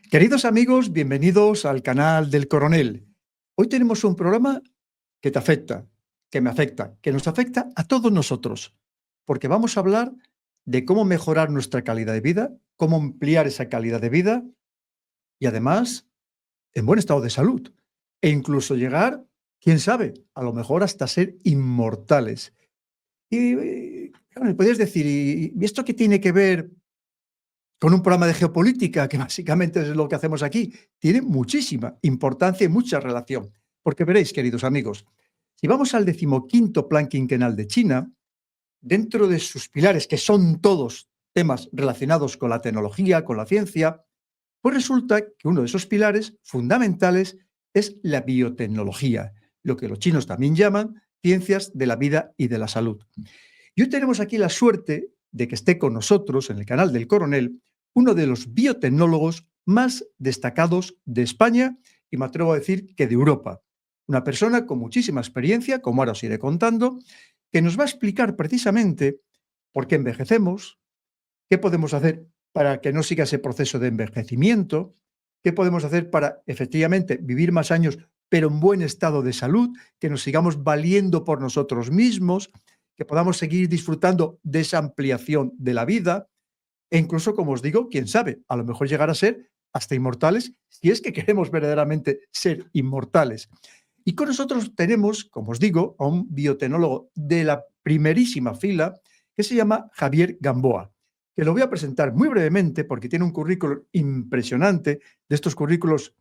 Queridos amigos, bienvenidos al canal del Coronel. Hoy tenemos un programa que te afecta, que me afecta, que nos afecta a todos nosotros, porque vamos a hablar de cómo mejorar nuestra calidad de vida, cómo ampliar esa calidad de vida y además en buen estado de salud e incluso llegar, quién sabe, a lo mejor hasta ser inmortales. Y claro, me podrías decir, ¿y esto qué tiene que ver con un programa de geopolítica, que básicamente es lo que hacemos aquí? Tiene muchísima importancia y mucha relación. Porque veréis, queridos amigos, si vamos al 15º Plan Quinquenal de China, dentro de sus pilares, que son todos temas relacionados con la tecnología, con la ciencia, pues resulta que uno de esos pilares fundamentales es la biotecnología, lo que los chinos también llaman ciencias de la vida y de la salud. Y hoy tenemos aquí la suerte de que esté con nosotros en el canal del Coronel uno de los biotecnólogos más destacados de España y me atrevo a decir que de Europa. Una persona con muchísima experiencia, como ahora os iré contando, que nos va a explicar precisamente por qué envejecemos, qué podemos hacer para que no siga ese proceso de envejecimiento, qué podemos hacer para efectivamente vivir más años, pero en buen estado de salud, que nos sigamos valiendo por nosotros mismos, que podamos seguir disfrutando de esa ampliación de la vida e incluso, como os digo, quién sabe, a lo mejor llegar a ser hasta inmortales si es que queremos verdaderamente ser inmortales. Y con nosotros tenemos, como os digo, a un biotecnólogo de la primerísima fila que se llama Javier Gamboa, que lo voy a presentar muy brevemente porque tiene un currículum impresionante, de estos currículos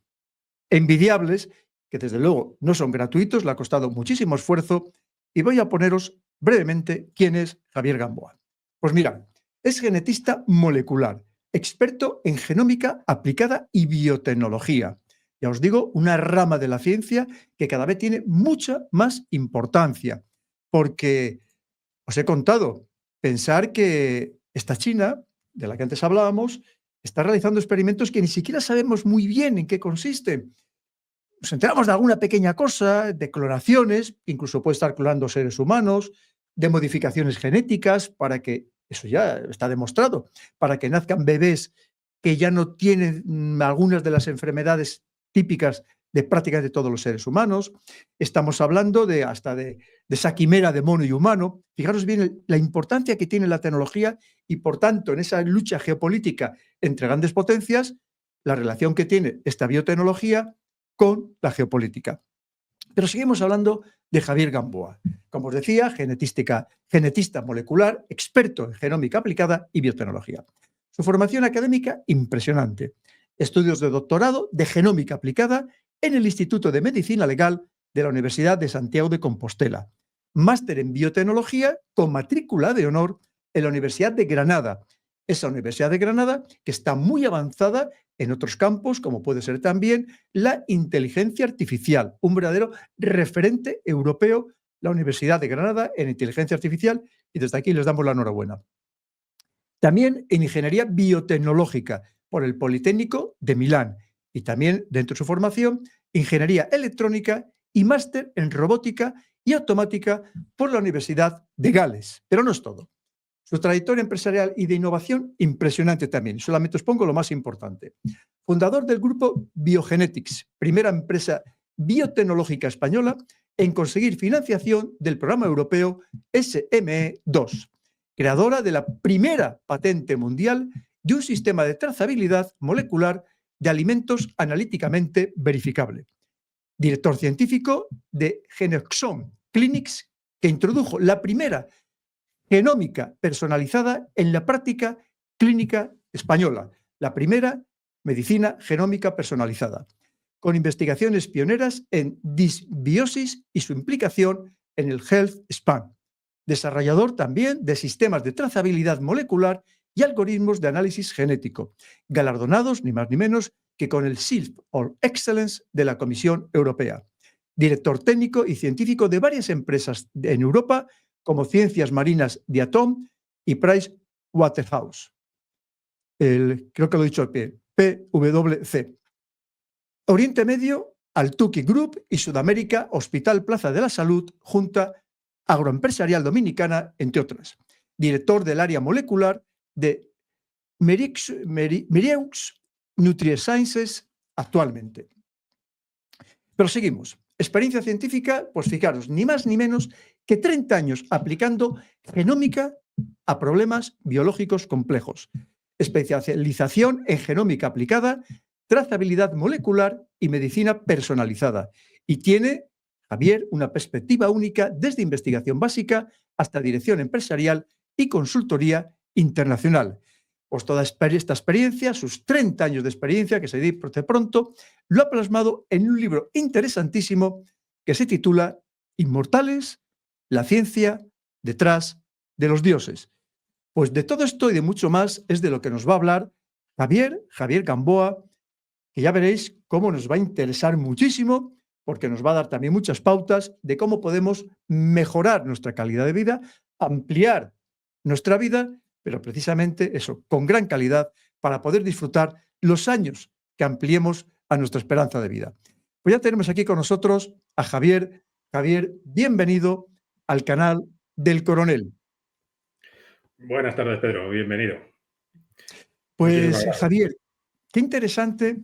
envidiables, que desde luego no son gratuitos, le ha costado muchísimo esfuerzo, y voy a poneros brevemente quién es Javier Gamboa. Pues mira, es genetista molecular, experto en genómica aplicada y biotecnología. Ya os digo, una rama de la ciencia que cada vez tiene mucha más importancia, porque os he contado, pensar que esta China, de la que antes hablábamos, está realizando experimentos que ni siquiera sabemos muy bien en qué consisten. Nos enteramos de alguna pequeña cosa, de clonaciones, incluso puede estar clonando seres humanos, de modificaciones genéticas para que, eso ya está demostrado, para que nazcan bebés que ya no tienen algunas de las enfermedades típicas de prácticamente todos los seres humanos. Estamos hablando de hasta de esa quimera de mono y humano. Fijaros bien la importancia que tiene la tecnología y, por tanto, en esa lucha geopolítica entre grandes potencias, la relación que tiene esta biotecnología con la geopolítica. Pero seguimos hablando de Javier Gamboa. Como os decía, genetista molecular, experto en genómica aplicada y biotecnología. Su formación académica, impresionante. Estudios de doctorado de genómica aplicada en el Instituto de Medicina Legal de la Universidad de Santiago de Compostela. Máster en biotecnología con matrícula de honor en la Universidad de Granada. Esa Universidad de Granada que está muy avanzada en otros campos, como puede ser también la inteligencia artificial, un verdadero referente europeo, la Universidad de Granada en inteligencia artificial, y desde aquí les damos la enhorabuena. También en ingeniería biotecnológica por el Politécnico de Milán y también dentro de su formación ingeniería electrónica y máster en robótica y automática por la Universidad de Gales. Pero no es todo. Su trayectoria empresarial y de innovación, impresionante también. Solamente os pongo lo más importante. Fundador del grupo Biogenetics, primera empresa biotecnológica española en conseguir financiación del programa europeo SME2. Creadora de la primera patente mundial de un sistema de trazabilidad molecular de alimentos analíticamente verificable. Director científico de Genexon Clinics, que introdujo la primera genómica personalizada en la práctica clínica española. La primera medicina genómica personalizada, con investigaciones pioneras en disbiosis y su implicación en el Health Span. Desarrollador también de sistemas de trazabilidad molecular y algoritmos de análisis genético, galardonados ni más ni menos que con el Seal of Excellence de la Comisión Europea. Director técnico y científico de varias empresas en Europa como Ciencias Marinas de Atom y Price Waterhouse. Creo que lo he dicho al pie, PwC. Oriente Medio, Altuqui Group y Sudamérica, Hospital Plaza de la Salud, Junta Agroempresarial Dominicana, entre otras. Director del área molecular de Mirieux Nutriesciences actualmente. Pero seguimos. Experiencia científica, pues fijaros, ni más ni menos que 30 años aplicando genómica a problemas biológicos complejos. Especialización en genómica aplicada, trazabilidad molecular y medicina personalizada. Y tiene, Javier, una perspectiva única desde investigación básica hasta dirección empresarial y consultoría internacional. Pues toda esta experiencia, sus 30 años de experiencia, que se dice pronto, lo ha plasmado en un libro interesantísimo que se titula Inmortales, la ciencia detrás de los dioses. Pues de todo esto y de mucho más es de lo que nos va a hablar Javier Gamboa, que ya veréis cómo nos va a interesar muchísimo, porque nos va a dar también muchas pautas de cómo podemos mejorar nuestra calidad de vida, ampliar nuestra vida, pero precisamente eso, con gran calidad, para poder disfrutar los años que ampliemos a nuestra esperanza de vida. Pues ya tenemos aquí con nosotros a Javier. Javier, bienvenido al canal del Coronel. Buenas tardes, Pedro. Bienvenido. Pues Javier, qué interesante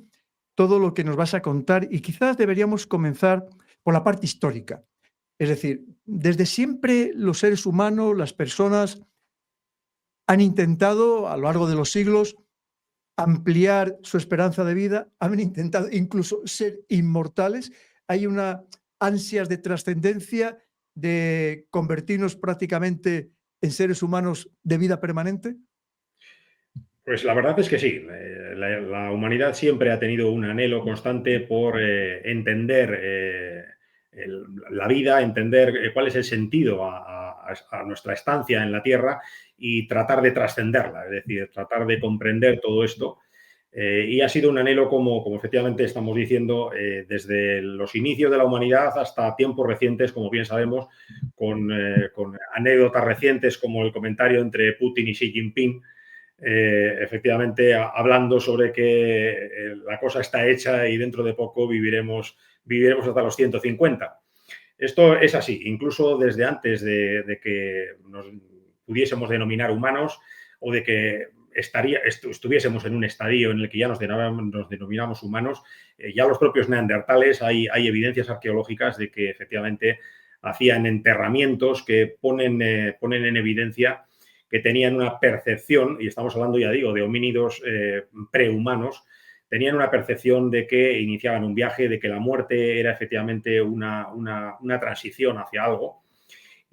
todo lo que nos vas a contar y quizás deberíamos comenzar por la parte histórica. Es decir, desde siempre los seres humanos, las personas, han intentado a lo largo de los siglos ampliar su esperanza de vida, han intentado incluso ser inmortales. Hay una ansias de trascendencia, de convertirnos prácticamente en seres humanos de vida permanente. Pues la verdad es que sí. La humanidad siempre ha tenido un anhelo constante por entender la vida, entender cuál es el sentido a nuestra estancia en la Tierra y tratar de trascenderla, es decir, tratar de comprender todo esto. Y ha sido un anhelo, como efectivamente estamos diciendo, desde los inicios de la humanidad hasta tiempos recientes, como bien sabemos, con anécdotas recientes como el comentario entre Putin y Xi Jinping, efectivamente hablando sobre que la cosa está hecha y dentro de poco viviremos hasta los 150. Esto es así, incluso desde antes de que nos pudiésemos denominar humanos o de que estuviésemos en un estadio en el que ya nos denominamos humanos, ya los propios neandertales hay evidencias arqueológicas de que efectivamente hacían enterramientos que ponen en evidencia que tenían una percepción, y estamos hablando, ya digo, de homínidos prehumanos, tenían una percepción de que iniciaban un viaje, de que la muerte era efectivamente una transición hacia algo.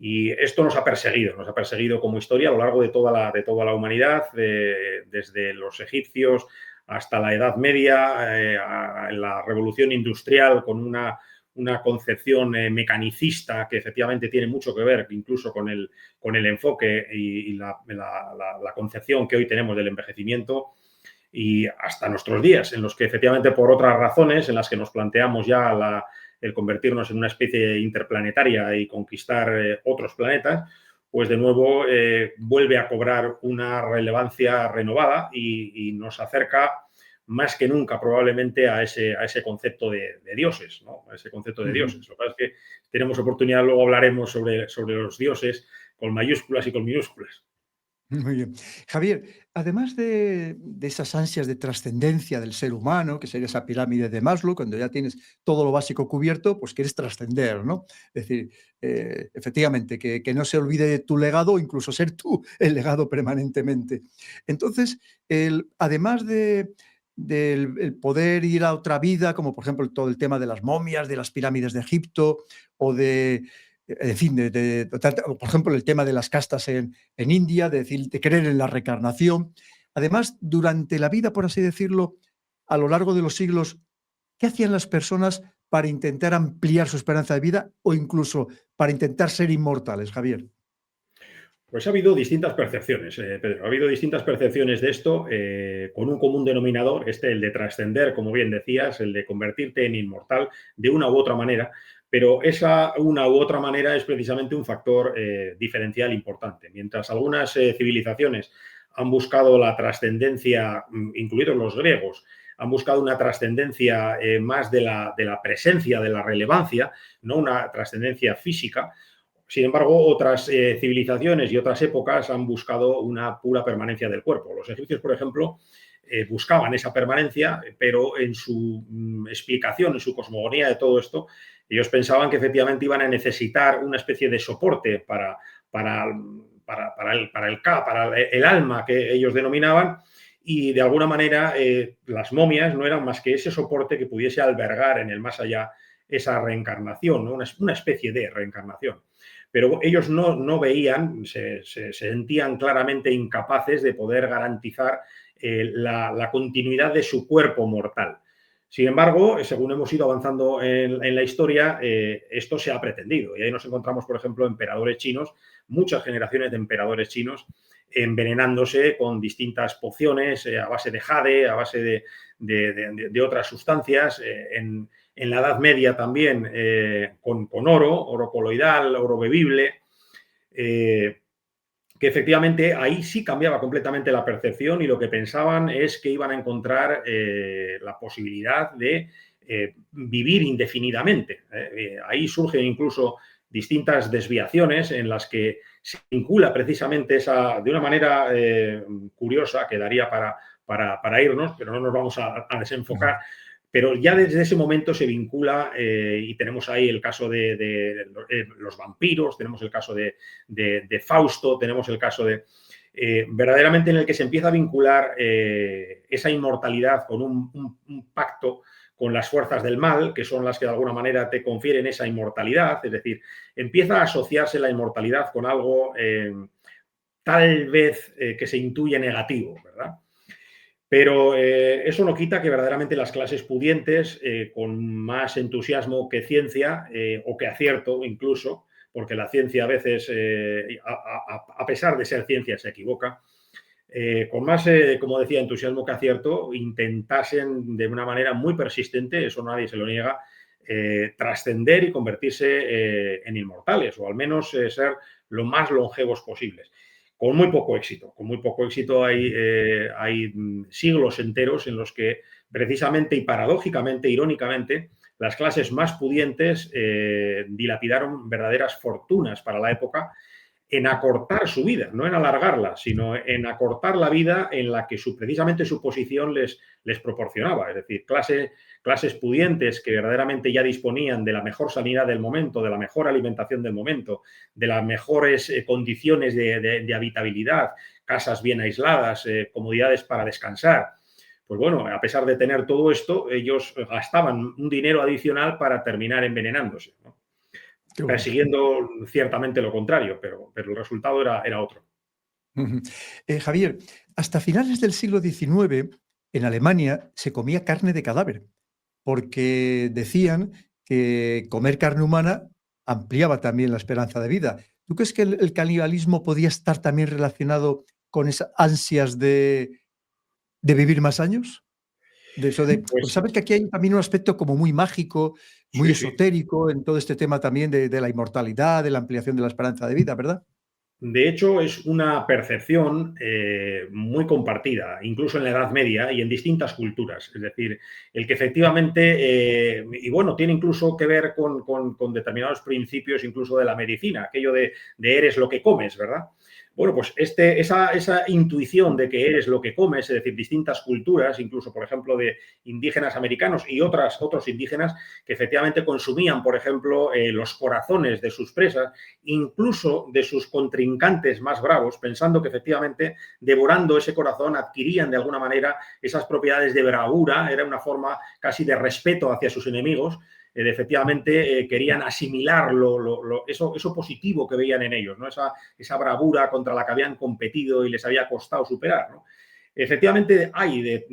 Y esto nos ha perseguido como historia a lo largo de toda la humanidad, desde los egipcios hasta la Edad Media, la Revolución Industrial, con una concepción mecanicista que efectivamente tiene mucho que ver incluso con el enfoque y la concepción que hoy tenemos del envejecimiento, y hasta nuestros días, en los que efectivamente por otras razones en las que nos planteamos ya el convertirnos en una especie interplanetaria y conquistar otros planetas, pues de nuevo vuelve a cobrar una relevancia renovada y nos acerca más que nunca probablemente a ese concepto de dioses, ¿no? A ese concepto de dioses. Lo que pasa es que tenemos oportunidad, luego hablaremos sobre los dioses con mayúsculas y con minúsculas. Muy bien. Javier, además de esas ansias de trascendencia del ser humano, que sería esa pirámide de Maslow, cuando ya tienes todo lo básico cubierto, pues quieres trascender, ¿no? Es decir, efectivamente, que no se olvide tu legado, incluso ser tú el legado permanentemente. Entonces, además del el poder ir a otra vida, como por ejemplo todo el tema de las momias, de las pirámides de Egipto o de Es decir, por ejemplo, el tema de las castas en India, de decir, de creer en la reencarnación. Además, durante la vida, por así decirlo, a lo largo de los siglos, ¿qué hacían las personas para intentar ampliar su esperanza de vida o incluso para intentar ser inmortales, Javier? Pues ha habido distintas percepciones, Pedro. Ha habido distintas percepciones de esto, con un común denominador, el de trascender, como bien decías, el de convertirte en inmortal de una u otra manera, pero esa una u otra manera es precisamente un factor diferencial importante. Mientras algunas civilizaciones han buscado la trascendencia, incluidos los griegos, han buscado una trascendencia más de la presencia, de la relevancia, no una trascendencia física. Sin embargo, otras civilizaciones y otras épocas han buscado una pura permanencia del cuerpo. Los egipcios, por ejemplo, buscaban esa permanencia, pero en su explicación, en su cosmogonía de todo esto, ellos pensaban que efectivamente iban a necesitar una especie de soporte para el alma que ellos denominaban, y de alguna manera las momias no eran más que ese soporte que pudiese albergar en el más allá esa reencarnación, ¿no? Una especie de reencarnación. Pero ellos no veían, se sentían claramente incapaces de poder garantizar la continuidad de su cuerpo mortal. Sin embargo, según hemos ido avanzando en la historia, esto se ha pretendido. Y ahí nos encontramos, por ejemplo, emperadores chinos, muchas generaciones de emperadores chinos envenenándose con distintas pociones a base de jade, a base de otras sustancias. En la Edad Media también con oro coloidal, oro bebible, que efectivamente ahí sí cambiaba completamente la percepción, y lo que pensaban es que iban a encontrar la posibilidad de vivir indefinidamente. Ahí surgen incluso distintas desviaciones en las que se vincula precisamente de una manera curiosa, que daría para irnos, pero no nos vamos a desenfocar. Pero ya desde ese momento se vincula, y tenemos ahí el caso de los vampiros, tenemos el caso de Fausto, tenemos el caso verdaderamente en el que se empieza a vincular esa inmortalidad con un pacto con las fuerzas del mal, que son las que de alguna manera te confieren esa inmortalidad. Es decir, empieza a asociarse la inmortalidad con algo tal vez que se intuye negativo, ¿verdad? Pero eso no quita que verdaderamente las clases pudientes, con más entusiasmo que ciencia, o que acierto incluso, porque la ciencia a veces, a pesar de ser ciencia, se equivoca, con más, como decía, entusiasmo que acierto, intentasen de una manera muy persistente, eso nadie se lo niega, trascender y convertirse en inmortales, o al menos ser lo más longevos posibles. Con muy poco éxito. Con muy poco éxito hay siglos enteros en los que precisamente y paradójicamente, irónicamente, las clases más pudientes dilapidaron verdaderas fortunas para la época en acortar su vida, no en alargarla, sino en acortar la vida en la que precisamente su posición les proporcionaba. Es decir, clases pudientes que verdaderamente ya disponían de la mejor sanidad del momento, de la mejor alimentación del momento, de las mejores condiciones de habitabilidad, casas bien aisladas, comodidades para descansar. Pues bueno, a pesar de tener todo esto, ellos gastaban un dinero adicional para terminar envenenándose, ¿no? Persiguiendo ciertamente lo contrario, pero el resultado era otro. Javier, hasta finales del siglo XIX, en Alemania se comía carne de cadáver, porque decían que comer carne humana ampliaba también la esperanza de vida. ¿Tú crees que el canibalismo podía estar también relacionado con esas ansias de vivir más años? De eso porque Pues sabes que aquí hay también un aspecto como muy mágico, muy sí, sí. esotérico en todo este tema también de la inmortalidad, de la ampliación de la esperanza de vida, ¿verdad? De hecho, es una percepción muy compartida, incluso en la Edad Media y en distintas culturas. Es decir, el que efectivamente, y bueno, tiene incluso que ver con determinados principios incluso de la medicina, aquello de eres lo que comes, ¿verdad? Bueno, pues esa intuición de que eres lo que comes, es decir, distintas culturas, incluso, por ejemplo, de indígenas americanos y otros indígenas que efectivamente consumían, por ejemplo, los corazones de sus presas, incluso de sus contrincantes más bravos, pensando que efectivamente devorando ese corazón adquirían de alguna manera esas propiedades de bravura, era una forma casi de respeto hacia sus enemigos. efectivamente querían asimilar eso positivo que veían en ellos, ¿no? Esa bravura contra la que habían competido y les había costado superar, ¿no? Efectivamente, hay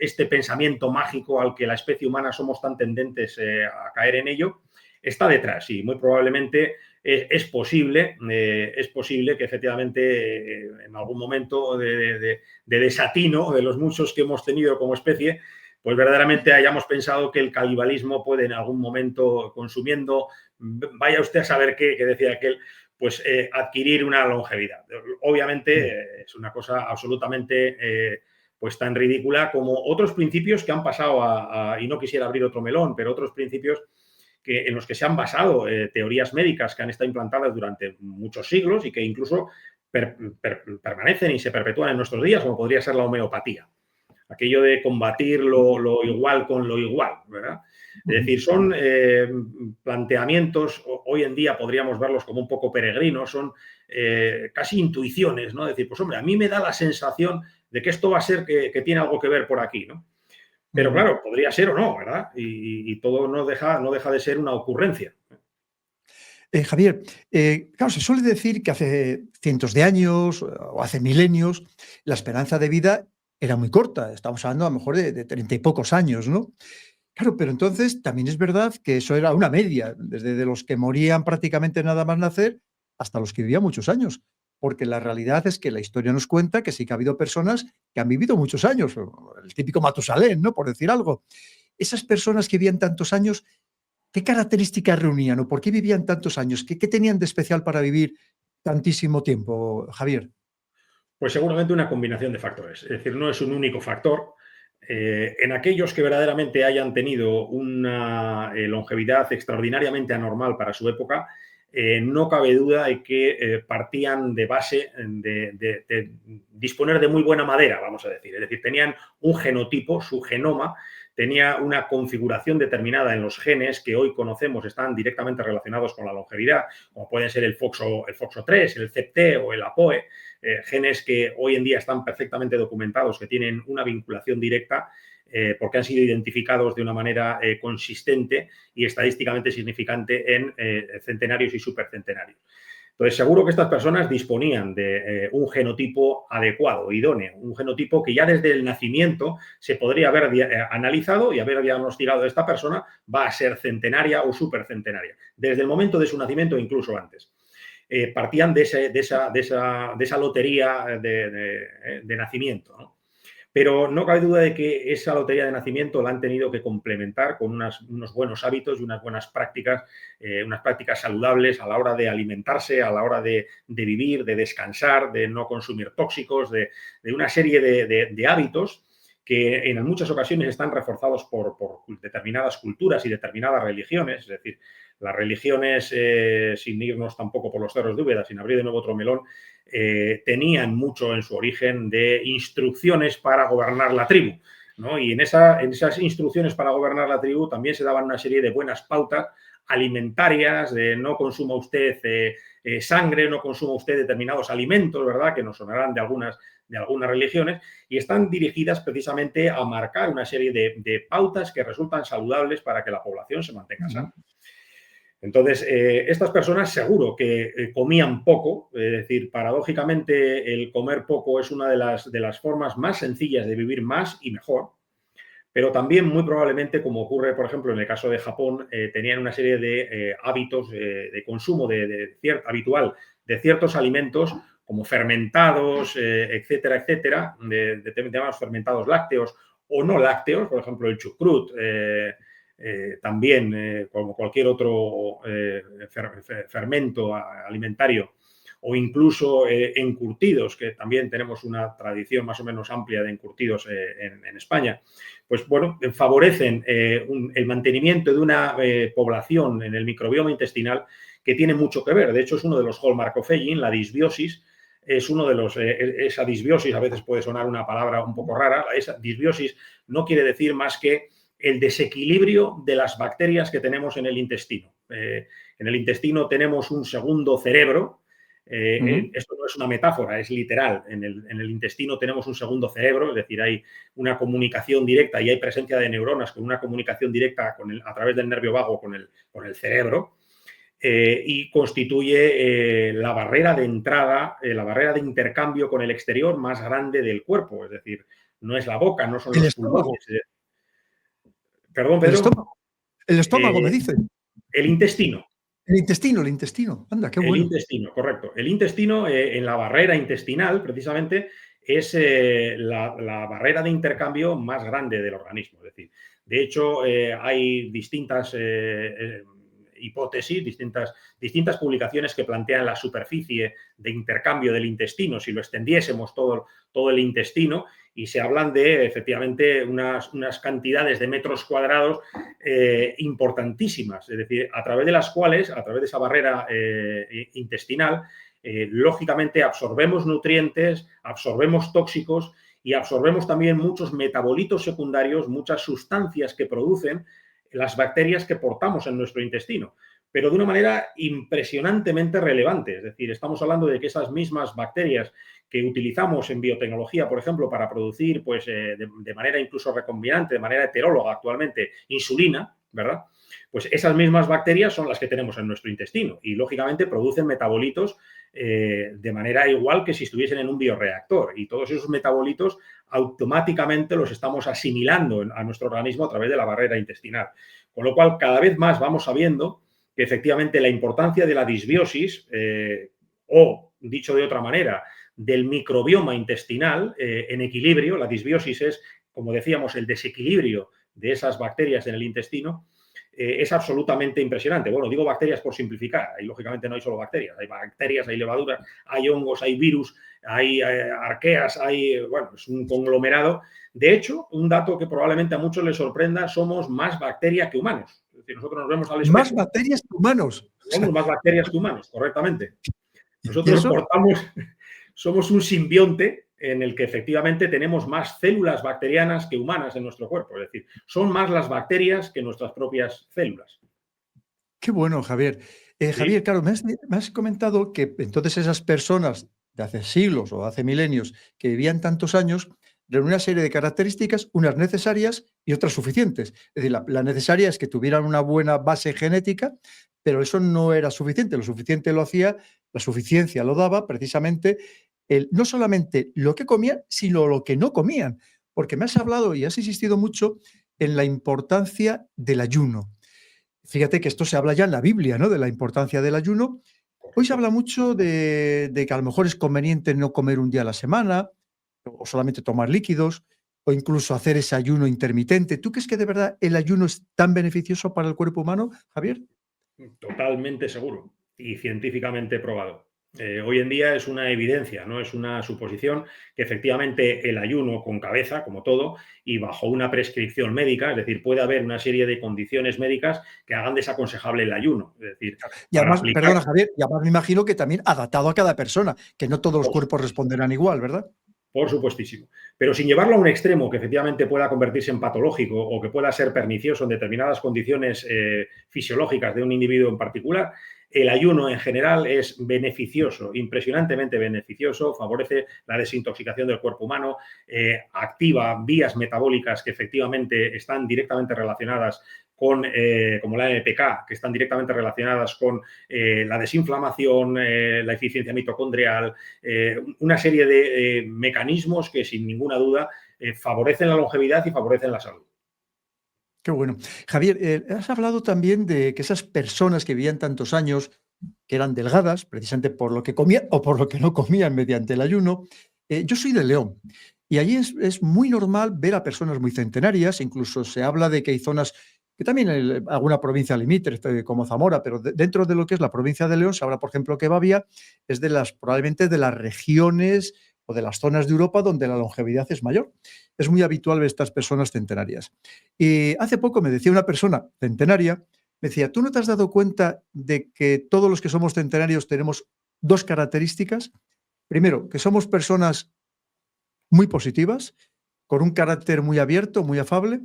este pensamiento mágico al que la especie humana somos tan tendentes a caer en ello, está detrás y muy probablemente es posible que efectivamente en algún momento de desatino de los muchos que hemos tenido como especie, pues verdaderamente hayamos pensado que el canibalismo puede en algún momento, consumiendo, vaya usted a saber qué, que decía aquel, pues adquirir una longevidad. Obviamente es una cosa absolutamente pues tan ridícula como otros principios que han pasado y no quisiera abrir otro melón, pero otros principios en los que se han basado teorías médicas que han estado implantadas durante muchos siglos y que incluso permanecen y se perpetúan en nuestros días, como podría ser la homeopatía. Aquello de combatir lo igual con lo igual, ¿verdad? Es decir, son planteamientos, hoy en día podríamos verlos como un poco peregrinos, son casi intuiciones, ¿no? Es decir, pues hombre, a mí me da la sensación de que esto va a ser que tiene algo que ver por aquí, ¿no? Pero claro, podría ser o no, ¿verdad? Y todo no deja de ser una ocurrencia. Javier, claro, se suele decir que hace cientos de años o hace milenios la esperanza de vida era muy corta. Estamos hablando a lo mejor de 30 y pocos años, ¿no? Claro, pero entonces también es verdad que eso era una media, desde de los que morían prácticamente nada más nacer hasta los que vivían muchos años. Porque la realidad es que la historia nos cuenta que sí que ha habido personas que han vivido muchos años, el típico Matusalén, ¿no? Por decir algo. Esas personas que vivían tantos años, ¿qué características reunían o por qué vivían tantos años? ¿Qué tenían de especial para vivir tantísimo tiempo, Javier? Pues seguramente una combinación de factores. Es decir, no es un único factor. En aquellos que verdaderamente hayan tenido una longevidad extraordinariamente anormal para su época, no cabe duda de que partían de base de disponer de muy buena madera, vamos a decir. Es decir, tenían un genotipo, su genoma, tenía una configuración determinada en los genes que hoy conocemos están directamente relacionados con la longevidad, como pueden ser el FOXO3, el CEPT o el APOE, genes que hoy en día están perfectamente documentados, que tienen una vinculación directa porque han sido identificados de una manera consistente y estadísticamente significante en centenarios y supercentenarios. Entonces, seguro que estas personas disponían de un genotipo adecuado, idóneo, un genotipo que ya desde el nacimiento se podría haber analizado y haber diagnosticado de esta persona va a ser centenaria o supercentenaria, desde el momento de su nacimiento o incluso antes. Partían de esa lotería de nacimiento, ¿no? Pero no cabe duda de que esa lotería de nacimiento la han tenido que complementar con unos buenos hábitos y unas prácticas saludables a la hora de alimentarse, a la hora de vivir, de descansar, de no consumir tóxicos, de una serie de hábitos que en muchas ocasiones están reforzados por determinadas culturas y determinadas religiones. Es decir, las religiones, sin irnos tampoco por los cerros de Úbeda, sin abrir de nuevo otro melón, tenían mucho en su origen de instrucciones para gobernar la tribu, ¿no? Y en esas instrucciones para gobernar la tribu también se daban una serie de buenas pautas alimentarias, de no consuma usted sangre, no consuma usted determinados alimentos, ¿verdad?, que nos sonarán de algunas religiones, y están dirigidas precisamente a marcar una serie de pautas que resultan saludables para que la población se mantenga sana. Entonces, estas personas seguro que comían poco, es decir, paradójicamente el comer poco es una de las formas más sencillas de vivir más y mejor, pero también muy probablemente, como ocurre, por ejemplo, en el caso de Japón, tenían una serie de hábitos de consumo habitual de ciertos alimentos como fermentados, etcétera, etcétera, de temas fermentados lácteos o no lácteos, por ejemplo, el chucrut, también como cualquier otro fermento alimentario, o incluso encurtidos, que también tenemos una tradición más o menos amplia de encurtidos en España, pues bueno, favorecen el mantenimiento de una población en el microbioma intestinal que tiene mucho que ver. De hecho, es uno de los hallmark of aging, la disbiosis. Es uno de los, esa disbiosis, a veces puede sonar una palabra un poco rara, esa disbiosis no quiere decir más que el desequilibrio de las bacterias que tenemos en el intestino. En el intestino tenemos un segundo cerebro, Ujú. Esto no es una metáfora, es literal. En el intestino tenemos un segundo cerebro, es decir, hay una comunicación directa y hay presencia de neuronas con una comunicación directa a través del nervio vago con el cerebro. Y constituye la barrera de entrada, la barrera de intercambio con el exterior más grande del cuerpo. Es decir, no es la boca, no son El los estómago, pulmones. Perdón, el Pedro. estómago, el estómago, me Eh, dicen. el intestino. El intestino. Anda, qué El bueno. intestino, correcto. El intestino, en la barrera intestinal, precisamente, es la barrera de intercambio más grande del organismo. Es decir, de hecho, hay distintas hipótesis, distintas publicaciones que plantean la superficie de intercambio del intestino, si lo extendiésemos todo el intestino, y se hablan de, efectivamente, unas cantidades de metros cuadrados importantísimas, es decir, a través de las cuales, a través de esa barrera intestinal, lógicamente absorbemos nutrientes, absorbemos tóxicos y absorbemos también muchos metabolitos secundarios, muchas sustancias que producen las bacterias que portamos en nuestro intestino, pero de una manera impresionantemente relevante. Es decir, estamos hablando de que esas mismas bacterias que utilizamos en biotecnología, por ejemplo, para producir, pues, de manera incluso recombinante, de manera heteróloga actualmente, insulina, ¿verdad? Pues esas mismas bacterias son las que tenemos en nuestro intestino y, lógicamente, producen metabolitos de manera igual que si estuviesen en un bioreactor. Y todos esos metabolitos automáticamente los estamos asimilando a nuestro organismo a través de la barrera intestinal. Con lo cual, cada vez más vamos sabiendo que, efectivamente, la importancia de la disbiosis, o, dicho de otra manera, del microbioma intestinal en equilibrio. La disbiosis es, como decíamos, el desequilibrio de esas bacterias en el intestino. Es absolutamente impresionante. Bueno, digo bacterias por simplificar, y lógicamente no hay solo bacterias, hay bacterias, hay levaduras, hay hongos, hay virus, hay arqueas, bueno, es un conglomerado. De hecho, un dato que probablemente a muchos les sorprenda, somos más bacteria que humanos. Es decir, nosotros nos vemos al Más espejo, bacterias que humanos. O somos sea, más bacterias que humanos, correctamente. ¿y Nosotros eso? somos un simbionte en el que, efectivamente, tenemos más células bacterianas que humanas en nuestro cuerpo. Es decir, son más las bacterias que nuestras propias células. Qué bueno, Javier. ¿Sí? Javier, claro, me has comentado que entonces esas personas de hace siglos o hace milenios que vivían tantos años reúnen una serie de características, unas necesarias y otras suficientes. Es decir, la necesaria es que tuvieran una buena base genética, pero eso no era suficiente. Lo suficiente lo hacía, la suficiencia lo daba precisamente no solamente lo que comían, sino lo que no comían. Porque me has hablado y has insistido mucho en la importancia del ayuno. Fíjate que esto se habla ya en la Biblia, ¿no? De la importancia del ayuno. Hoy se Correcto. habla mucho de que a lo mejor es conveniente no comer un día a la semana, o solamente tomar líquidos, o incluso hacer ese ayuno intermitente. ¿Tú crees que de verdad el ayuno es tan beneficioso para el cuerpo humano, Javier? Totalmente seguro y científicamente probado. Hoy en día es una evidencia, no es una suposición, que efectivamente el ayuno con cabeza, como todo, y bajo una prescripción médica, es decir, puede haber una serie de condiciones médicas que hagan desaconsejable el ayuno. Es decir, Y para además, aplicar, perdona, Javier, y además me imagino que también adaptado a cada persona, que no todos los por cuerpos supuesto. responderán igual, ¿verdad? Por supuestísimo. Pero sin llevarlo a un extremo que, efectivamente, pueda convertirse en patológico o que pueda ser pernicioso en determinadas condiciones fisiológicas de un individuo en particular, el ayuno en general es beneficioso, impresionantemente beneficioso, favorece la desintoxicación del cuerpo humano, activa vías metabólicas que, efectivamente, están directamente relacionadas con, como la MPK, que están directamente relacionadas con la desinflamación, la eficiencia mitocondrial, una serie de mecanismos que, sin ninguna duda, favorecen la longevidad y favorecen la salud. Qué bueno. Javier, has hablado también de que esas personas que vivían tantos años, que eran delgadas, precisamente por lo que comían o por lo que no comían mediante el ayuno. Yo soy de León y allí es muy normal ver a personas muy centenarias, incluso se habla de que hay zonas que también hay alguna provincia limítrofe como Zamora, pero dentro de lo que es la provincia de León se habla, por ejemplo, que Bavia es probablemente de las regiones o de las zonas de Europa donde la longevidad es mayor. Es muy habitual ver estas personas centenarias. Y hace poco me decía una persona centenaria, me decía, ¿tú no te has dado cuenta de que todos los que somos centenarios tenemos dos características? Primero, que somos personas muy positivas, con un carácter muy abierto, muy afable,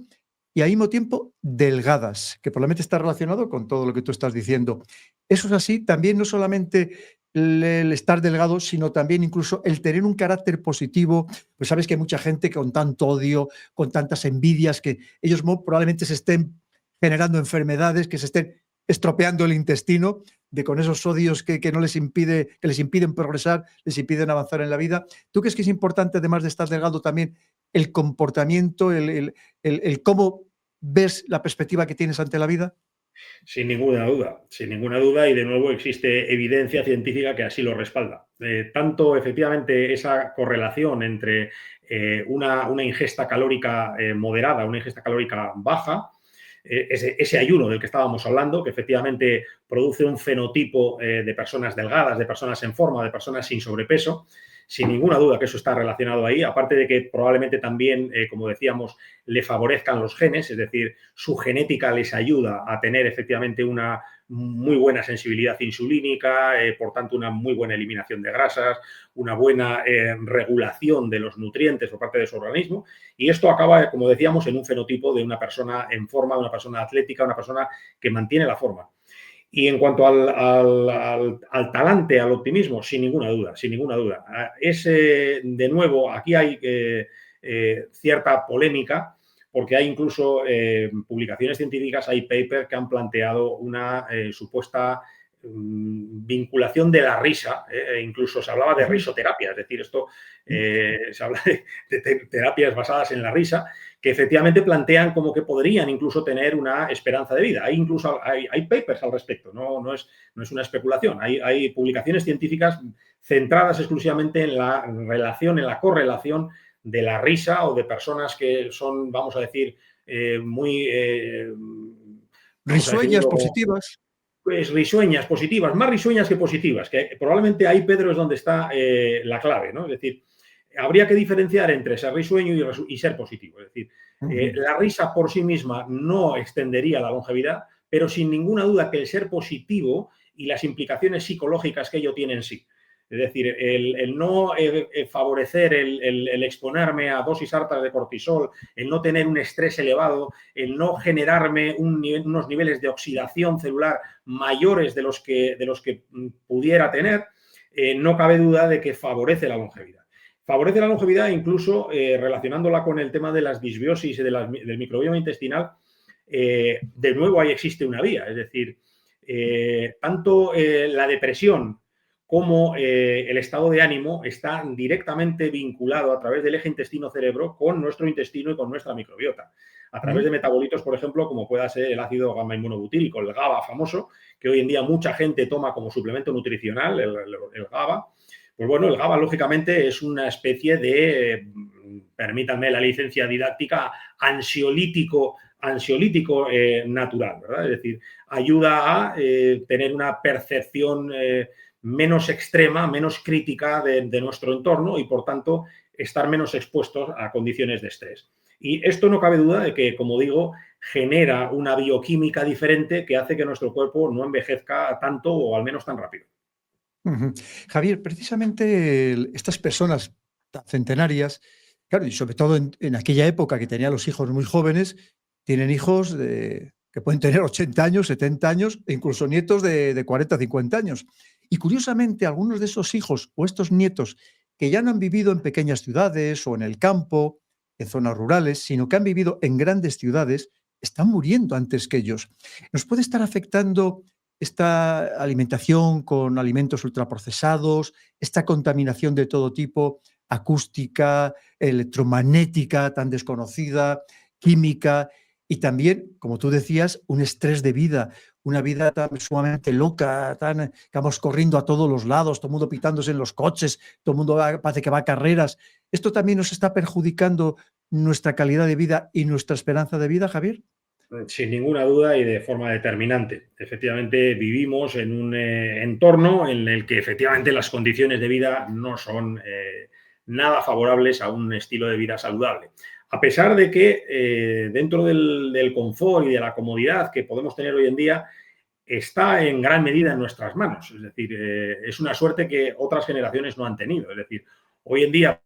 y al mismo tiempo delgadas, que probablemente está relacionado con todo lo que tú estás diciendo. Eso es así también, no solamente el estar delgado, sino también incluso el tener un carácter positivo. Pues sabes que hay mucha gente con tanto odio, con tantas envidias, que ellos probablemente se estén generando enfermedades, que se estén estropeando el intestino, de con esos odios que no les impide, que les impiden progresar, les impiden avanzar en la vida. ¿Tú crees que es importante, además de estar delgado, también el comportamiento, el cómo ves la perspectiva que tienes ante la vida? Sin ninguna duda, y de nuevo existe evidencia científica que así lo respalda. Tanto efectivamente esa correlación entre una ingesta calórica moderada, una ingesta calórica baja, ese ayuno del que estábamos hablando, que efectivamente produce un fenotipo de personas delgadas, de personas en forma, de personas sin sobrepeso, sin ninguna duda que eso está relacionado ahí, aparte de que probablemente también, como decíamos, le favorezcan los genes, es decir, su genética les ayuda a tener efectivamente una muy buena sensibilidad insulínica, por tanto una muy buena eliminación de grasas, una buena regulación de los nutrientes por parte de su organismo, y esto acaba, como decíamos, en un fenotipo de una persona en forma, de una persona atlética, una persona que mantiene la forma. Y en cuanto al talante, al optimismo, sin ninguna duda, sin ninguna duda. De nuevo, aquí hay cierta polémica, porque hay incluso publicaciones científicas, hay papers que han planteado una supuesta vinculación de la risa, incluso se hablaba de risoterapia, es decir, esto se habla de terapias basadas en la risa, que efectivamente plantean como que podrían incluso tener una esperanza de vida. Hay papers al respecto, no es una especulación. Hay publicaciones científicas centradas exclusivamente en la relación, en la correlación de la risa o de personas que son, vamos a decir, muy... vamos a Risueñas, definirlo como positivas. pues, risueñas, positivas, más risueñas que positivas, que probablemente ahí, Pedro, es donde está la clave, ¿no? Es decir, habría que diferenciar entre ser risueño y ser positivo. Es decir, la risa por sí misma no extendería la longevidad, pero sin ninguna duda que el ser positivo y las implicaciones psicológicas que ello tiene en sí. Es decir, el no favorecer el exponerme a dosis altas de cortisol, el no tener un estrés elevado, el no generarme unos niveles de oxidación celular mayores de los que pudiera tener, no cabe duda de que favorece la longevidad. Favorece la longevidad incluso relacionándola con el tema de las disbiosis y del microbioma intestinal. De nuevo, ahí existe una vía, es decir, tanto la depresión como el estado de ánimo está directamente vinculado a través del eje intestino-cerebro con nuestro intestino y con nuestra microbiota. A través de metabolitos, por ejemplo, como pueda ser el ácido gamma inmunobutírico, el GABA famoso, que hoy en día mucha gente toma como suplemento nutricional, el GABA. Pues bueno, el GABA, lógicamente, es una especie de, permítanme la licencia didáctica, ansiolítico natural, ¿verdad? Es decir, ayuda a tener una percepción menos extrema, menos crítica de nuestro entorno y, por tanto, estar menos expuestos a condiciones de estrés. Y esto no cabe duda de que, como digo, genera una bioquímica diferente que hace que nuestro cuerpo no envejezca tanto o al menos tan rápido. Javier, precisamente estas personas tan centenarias, claro, y sobre todo en aquella época que tenía los hijos muy jóvenes, tienen hijos que pueden tener 80 años, 70 años, e incluso nietos de 40, 50 años. Y curiosamente, algunos de esos hijos o estos nietos que ya no han vivido en pequeñas ciudades o en el campo, en zonas rurales, sino que han vivido en grandes ciudades, están muriendo antes que ellos. ¿Nos puede estar afectando esta alimentación con alimentos ultraprocesados, esta contaminación de todo tipo, acústica, electromagnética tan desconocida, química y también, como tú decías, un estrés de vida, una vida tan sumamente loca, tan que vamos corriendo a todos los lados, todo el mundo pitándose en los coches, todo el mundo parece que va a carreras? ¿Esto también nos está perjudicando nuestra calidad de vida y nuestra esperanza de vida, Javier? Sin ninguna duda y de forma determinante. Efectivamente, vivimos en un entorno en el que efectivamente las condiciones de vida no son nada favorables a un estilo de vida saludable. A pesar de que dentro del confort y de la comodidad que podemos tener hoy en día, está en gran medida en nuestras manos. Es decir, es una suerte que otras generaciones no han tenido. Es decir, hoy en día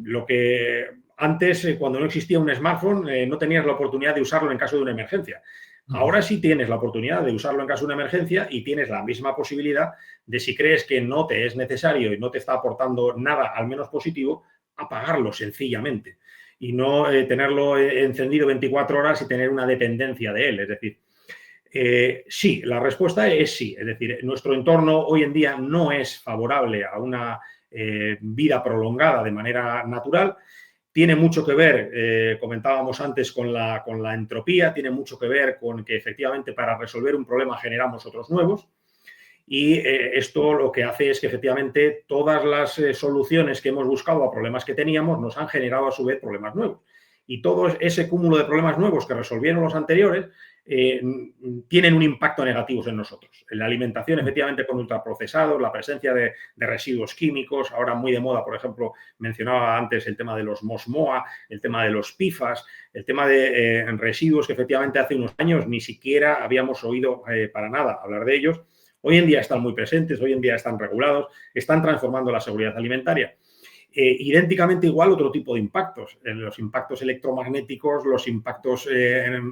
lo que Antes, cuando no existía un smartphone, no tenías la oportunidad de usarlo en caso de una emergencia. Ahora sí tienes la oportunidad de usarlo en caso de una emergencia y tienes la misma posibilidad de, si crees que no te es necesario y no te está aportando nada, al menos positivo, apagarlo sencillamente y no tenerlo encendido 24 horas y tener una dependencia de él. Es decir, sí, la respuesta es sí. Es decir, nuestro entorno hoy en día no es favorable a una vida prolongada de manera natural. Tiene mucho que ver, comentábamos antes, con la entropía, tiene mucho que ver con que efectivamente para resolver un problema generamos otros nuevos y esto lo que hace es que efectivamente todas las soluciones que hemos buscado a problemas que teníamos nos han generado a su vez problemas nuevos. Y todo ese cúmulo de problemas nuevos que resolvieron los anteriores tienen un impacto negativo en nosotros. En la alimentación, efectivamente, con ultraprocesados, la presencia de residuos químicos, ahora muy de moda, por ejemplo, mencionaba antes el tema de los MOSMOA, el tema de los PFAS, el tema de residuos que efectivamente hace unos años ni siquiera habíamos oído para nada hablar de ellos. Hoy en día están muy presentes, hoy en día están regulados, están transformando la seguridad alimentaria. Idénticamente igual otro tipo de impactos, los impactos electromagnéticos, los impactos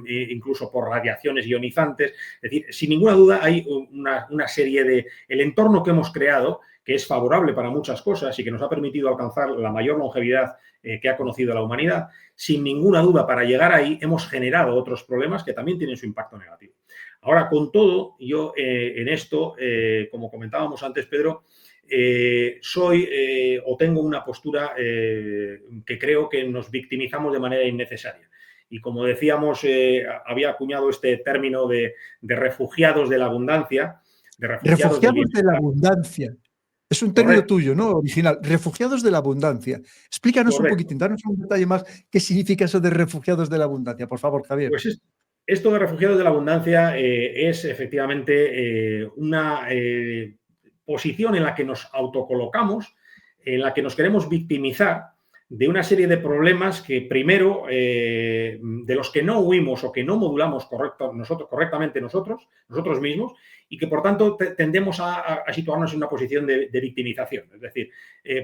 incluso por radiaciones ionizantes. Es decir, sin ninguna duda hay una serie de... El entorno que hemos creado, que es favorable para muchas cosas y que nos ha permitido alcanzar la mayor longevidad que ha conocido la humanidad, sin ninguna duda para llegar ahí hemos generado otros problemas que también tienen su impacto negativo. Ahora, con todo, yo en esto, como comentábamos antes, Pedro, soy o tengo una postura que creo que nos victimizamos de manera innecesaria. Y como decíamos, había acuñado este término de refugiados de la abundancia, de refugiados de la abundancia. Es un término tuyo, ¿no? Original. Refugiados de la abundancia. Explícanos un poquitín, danos un detalle más. ¿Qué significa eso de refugiados de la abundancia? Por favor, Javier. Pues esto de refugiados de la abundancia es efectivamente una posición en la que nos autocolocamos, en la que nos queremos victimizar de una serie de problemas que primero, de los que no huimos o que no modulamos correctamente nosotros mismos, y que por tanto tendemos a situarnos en una posición de victimización. Es decir,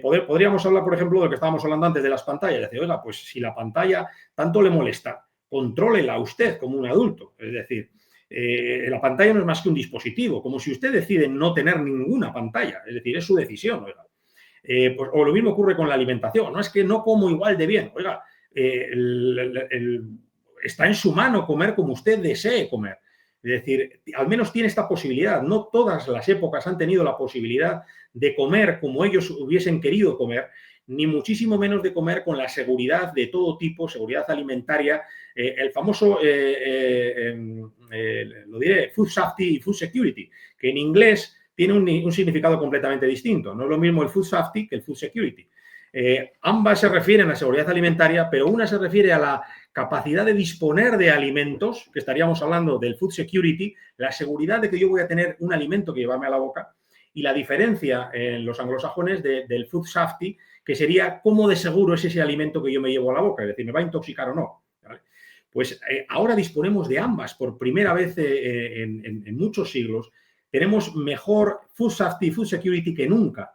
podríamos hablar, por ejemplo, de lo que estábamos hablando antes de las pantallas. Decir, oiga, pues si la pantalla tanto le molesta, contrólela usted como un adulto. Es decir, la pantalla no es más que un dispositivo, como si usted decide no tener ninguna pantalla. Es decir, es su decisión, oiga. Pues, o lo mismo ocurre con la alimentación. No es que no como igual de bien. Oiga, está en su mano comer como usted desee comer. Es decir, al menos tiene esta posibilidad. No todas las épocas han tenido la posibilidad de comer como ellos hubiesen querido comer, ni muchísimo menos de comer con la seguridad de todo tipo, seguridad alimentaria, el famoso, lo diré, food safety y food security, que en inglés tiene un significado completamente distinto. No es lo mismo el food safety que el food security. Ambas se refieren a seguridad alimentaria, pero una se refiere a la capacidad de disponer de alimentos, que estaríamos hablando del food security, la seguridad de que yo voy a tener un alimento que llevarme a la boca, y la diferencia en los anglosajones del food safety, que sería cómo de seguro es ese alimento que yo me llevo a la boca, es decir, me va a intoxicar o no. ¿Vale? Pues ahora disponemos de ambas por primera vez en muchos siglos. Tenemos mejor food safety y food security que nunca.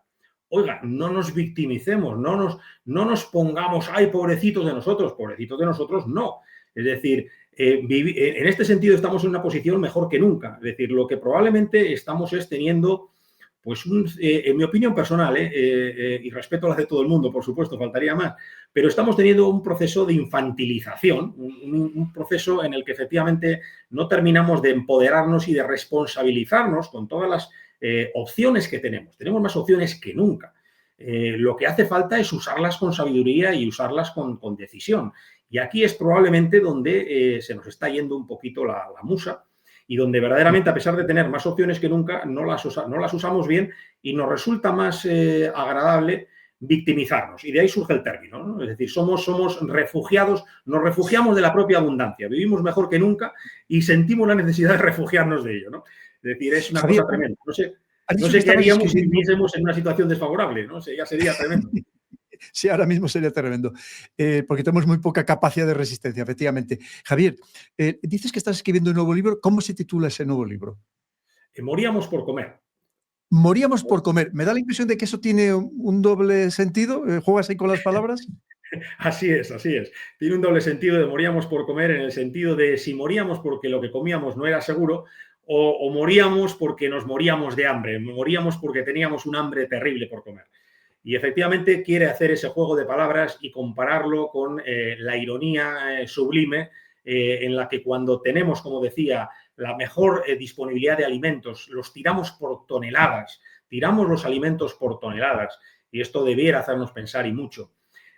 Oiga, no nos victimicemos, no nos pongamos, ay, pobrecitos de nosotros, no. Es decir, en este sentido estamos en una posición mejor que nunca. Es decir, lo que probablemente estamos es teniendo, pues, en mi opinión personal, y respeto a la de todo el mundo, por supuesto, faltaría más, pero estamos teniendo un proceso de infantilización, un proceso en el que efectivamente no terminamos de empoderarnos y de responsabilizarnos con todas las opciones que tenemos. Tenemos más opciones que nunca. Lo que hace falta es usarlas con sabiduría y usarlas con decisión. Y aquí es probablemente donde se nos está yendo un poquito la musa y donde verdaderamente, a pesar de tener más opciones que nunca, no las usamos bien y nos resulta más agradable victimizarnos. Y de ahí surge el término, ¿no? Es decir, somos refugiados, nos refugiamos de la propia abundancia, vivimos mejor que nunca y sentimos la necesidad de refugiarnos de ello, ¿no? Es decir, es una cosa tremenda. No sé qué haríamos si viviésemos en una situación desfavorable, ¿no? Ya sería tremendo. Sí, ahora mismo sería tremendo, porque tenemos muy poca capacidad de resistencia, efectivamente. Javier, dices que estás escribiendo un nuevo libro. ¿Cómo se titula ese nuevo libro? Moríamos por comer. Moríamos por comer. Me da la impresión de que eso tiene un doble sentido. ¿Juegas ahí con las palabras? Así es, así es. Tiene un doble sentido de moríamos por comer en el sentido de si moríamos porque lo que comíamos no era seguro o moríamos porque nos moríamos de hambre, moríamos porque teníamos un hambre terrible por comer. Y efectivamente quiere hacer ese juego de palabras y compararlo con la ironía sublime en la que cuando tenemos, como decía, la mejor disponibilidad de alimentos, los tiramos por toneladas, tiramos los alimentos por toneladas, y esto debiera hacernos pensar y mucho.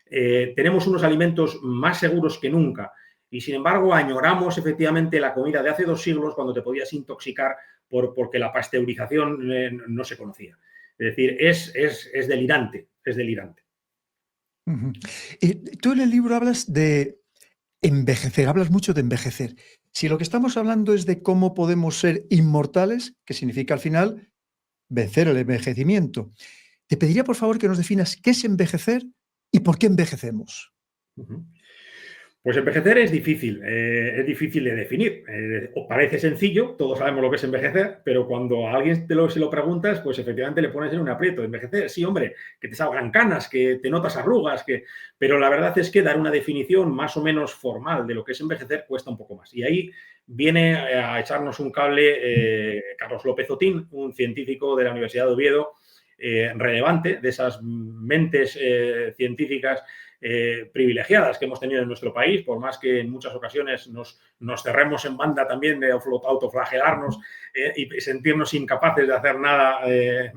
Tenemos unos alimentos más seguros que nunca y, sin embargo, añoramos efectivamente la comida de hace 2 siglos cuando te podías intoxicar porque la pasteurización no se conocía. Es decir, es delirante, es delirante. Ujú. Tú en el libro hablas de envejecer, hablas mucho de envejecer. Si lo que estamos hablando es de cómo podemos ser inmortales, que significa al final vencer el envejecimiento, te pediría por favor que nos definas qué es envejecer y por qué envejecemos. Uh-huh. Pues envejecer es difícil de definir. Parece sencillo, todos sabemos lo que es envejecer, pero cuando a alguien se lo preguntas, pues efectivamente le pones en un aprieto. Envejecer, sí, hombre, que te salgan canas, que te notas arrugas, pero la verdad es que dar una definición más o menos formal de lo que es envejecer cuesta un poco más. Y ahí viene a echarnos un cable Carlos López Otín, un científico de la Universidad de Oviedo, relevante, de esas mentes científicas privilegiadas que hemos tenido en nuestro país, por más que en muchas ocasiones nos cerremos en banda también de autoflagelarnos y sentirnos incapaces de hacer nada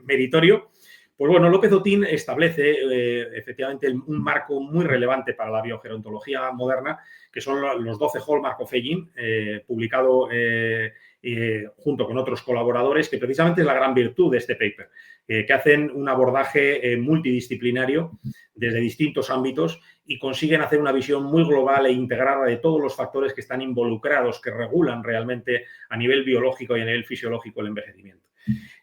meritorio. Pues bueno, López Otín establece efectivamente un marco muy relevante para la biogerontología moderna, que son los 12 Hallmark of Aging, publicado junto con otros colaboradores, que precisamente es la gran virtud de este paper, que hacen un abordaje multidisciplinario desde distintos ámbitos y consiguen hacer una visión muy global e integrada de todos los factores que están involucrados, que regulan realmente a nivel biológico y a nivel fisiológico el envejecimiento.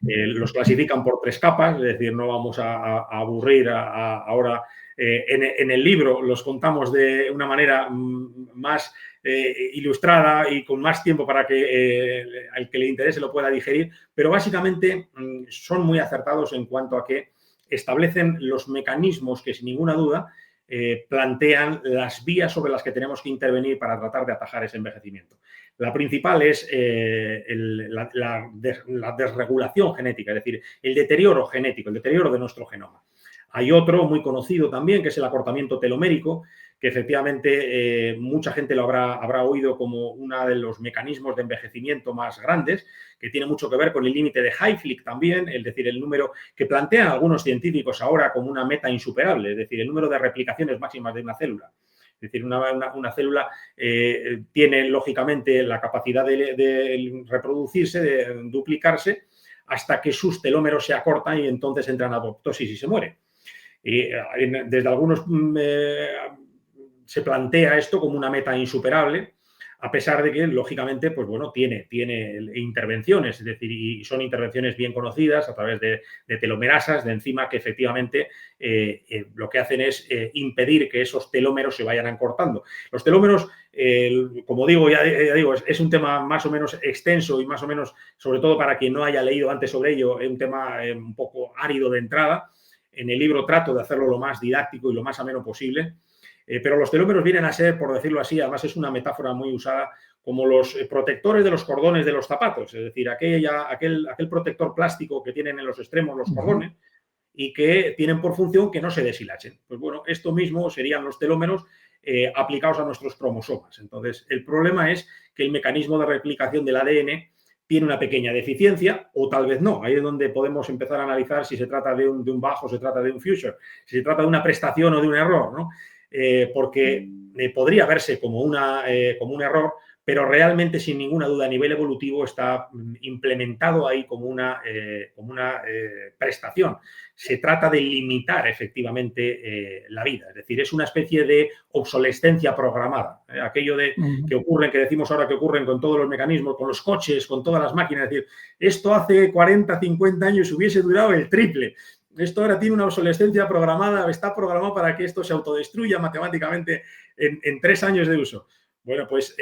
Los clasifican por 3 capas, es decir, no vamos a aburrir ahora. En el libro los contamos de una manera más ilustrada y con más tiempo para que al que le interese lo pueda digerir, pero básicamente son muy acertados en cuanto a que establecen los mecanismos que, sin ninguna duda, plantean las vías sobre las que tenemos que intervenir para tratar de atajar ese envejecimiento. La principal es la desregulación genética, es decir, el deterioro genético, el deterioro de nuestro genoma. Hay otro muy conocido también, que es el acortamiento telomérico, que efectivamente mucha gente lo habrá oído como uno de los mecanismos de envejecimiento más grandes, que tiene mucho que ver con el límite de Hayflick también, es decir, el número que plantean algunos científicos ahora como una meta insuperable, es decir, el número de replicaciones máximas de una célula. Es decir, una célula tiene, lógicamente, la capacidad de reproducirse, de duplicarse, hasta que sus telómeros se acortan y entonces entran a apoptosis y se muere. Y desde algunos se plantea esto como una meta insuperable, a pesar de que, lógicamente, pues bueno, tiene intervenciones, es decir, y son intervenciones bien conocidas a través de telomerasas, de enzima que efectivamente lo que hacen es impedir que esos telómeros se vayan acortando. Los telómeros, como digo, ya digo, es un tema más o menos extenso y más o menos, sobre todo para quien no haya leído antes sobre ello, es un tema un poco árido de entrada. En el libro trato de hacerlo lo más didáctico y lo más ameno posible. Pero los telómeros vienen a ser, por decirlo así, además es una metáfora muy usada, como los protectores de los cordones de los zapatos, es decir, aquel protector plástico que tienen en los extremos los cordones y que tienen por función que no se deshilachen. Pues bueno, esto mismo serían los telómeros aplicados a nuestros cromosomas. Entonces, el problema es que el mecanismo de replicación del ADN tiene una pequeña deficiencia o tal vez no. Ahí es donde podemos empezar a analizar si se trata de un bajo, se trata de un future, si se trata de una prestación o de un error, ¿no? Porque podría verse como un error, pero realmente, sin ninguna duda, a nivel evolutivo está implementado ahí como una prestación. Se trata de limitar efectivamente la vida, es decir, es una especie de obsolescencia programada. Aquello que decimos ahora que ocurren con todos los mecanismos, con los coches, con todas las máquinas, es decir, esto hace 40, 50 años hubiese durado el triple. Esto ahora tiene una obsolescencia programada, está programado para que esto se autodestruya matemáticamente en 3 años de uso. Bueno, pues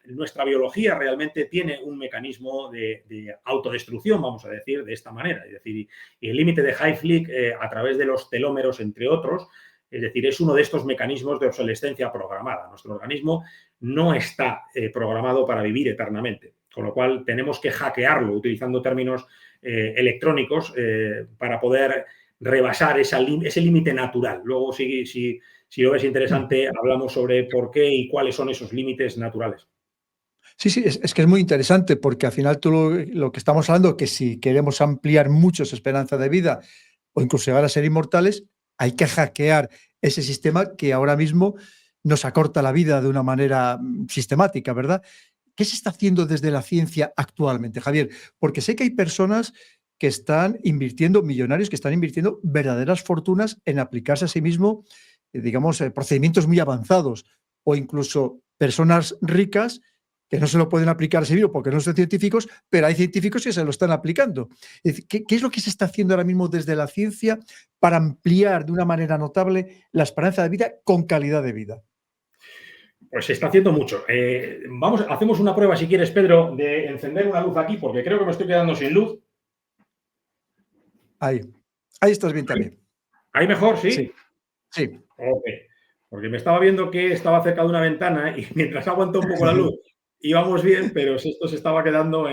nuestra biología realmente tiene un mecanismo de autodestrucción, vamos a decir, de esta manera. Es decir, y el límite de Hayflick a través de los telómeros, entre otros, Es decir, es uno de estos mecanismos de obsolescencia programada. Nuestro organismo no está programado para vivir eternamente, con lo cual tenemos que hackearlo utilizando términos electrónicos para poder rebasar ese límite natural. Luego, si lo ves interesante, hablamos sobre por qué y cuáles son esos límites naturales. Sí, sí, es que es muy interesante porque al final tú lo que estamos hablando, que si queremos ampliar mucho esa esperanza de vida o incluso llegar a ser inmortales, hay que hackear ese sistema que ahora mismo nos acorta la vida de una manera sistemática, ¿verdad? ¿Qué se está haciendo desde la ciencia actualmente, Javier? Porque sé que hay personas que están invirtiendo, millonarios que están invirtiendo verdaderas fortunas en aplicarse a sí mismo, digamos, procedimientos muy avanzados o incluso personas ricas que no se lo pueden aplicar a sí mismo porque no son científicos, pero hay científicos que se lo están aplicando. Es decir, ¿qué es lo que se está haciendo ahora mismo desde la ciencia para ampliar de una manera notable la esperanza de vida con calidad de vida? Pues se está haciendo mucho. Hacemos una prueba, si quieres, Pedro, de encender una luz aquí, porque creo que me estoy quedando sin luz. Ahí, ahí estás bien ¿Ahí, también. ahí mejor? Sí, ¿Sí? sí. Ok. Porque me estaba viendo que estaba cerca de una ventana y mientras aguantó un poco la luz íbamos bien, pero esto se estaba quedando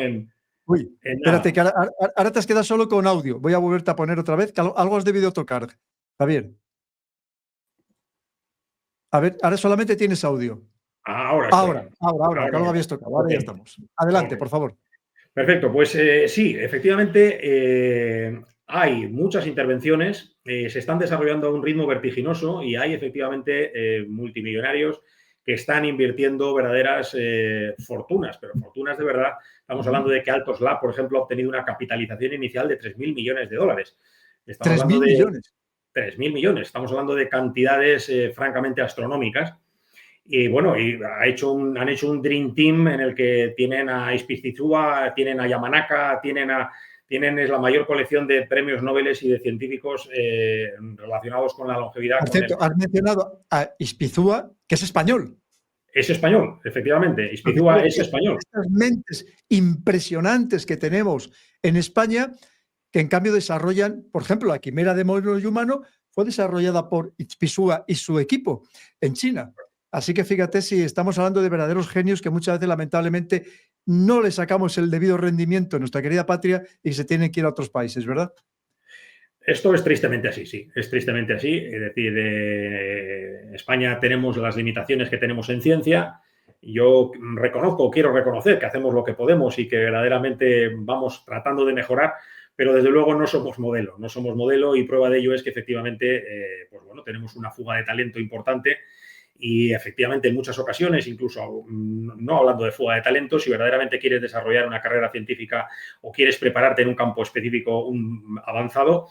Uy, en espérate, nada. que ahora te has quedado solo con audio. Voy a volverte a poner otra vez, que algo has debido tocar, Javier. A ver, ahora solamente tienes audio. Ahora Ahora, estoy. ahora, que Ahora, algo ahora. habías tocado. Ahora Ok. ya estamos. Adelante, Ok. por favor. Perfecto, pues sí, efectivamente hay muchas intervenciones, se están desarrollando a un ritmo vertiginoso y hay efectivamente multimillonarios que están invirtiendo verdaderas fortunas, pero fortunas de verdad. Estamos hablando de que Altos Lab, por ejemplo, ha obtenido una capitalización inicial de 3.000 millones de dólares. Estamos Tres hablando mil de millones. 3.000 millones, estamos hablando de cantidades francamente astronómicas. Y bueno, han hecho un Dream Team en el que tienen a Ispizua, tienen a Yamanaka, es la mayor colección de premios Nobel y de científicos relacionados con la longevidad. Por cierto, has mencionado a Ispizúa, que es español. Es español, efectivamente. Lo que Ispizua quiero es decir, español. estas mentes impresionantes que tenemos en España, que en cambio desarrollan, por ejemplo, la quimera de modelo humano fue desarrollada por Ispizúa y su equipo en China. Así que fíjate si estamos hablando de verdaderos genios que muchas veces lamentablemente no le sacamos el debido rendimiento en nuestra querida patria y se tienen que ir a otros países, ¿verdad? Esto es tristemente así, sí, es tristemente así. Es decir, en España tenemos las limitaciones que tenemos en ciencia. Yo quiero reconocer que hacemos lo que podemos y que verdaderamente vamos tratando de mejorar, pero desde luego no somos modelo y prueba de ello es que efectivamente, pues bueno, tenemos una fuga de talento importante y efectivamente en muchas ocasiones, incluso no hablando de fuga de talento, si verdaderamente quieres desarrollar una carrera científica o quieres prepararte en un campo específico avanzado,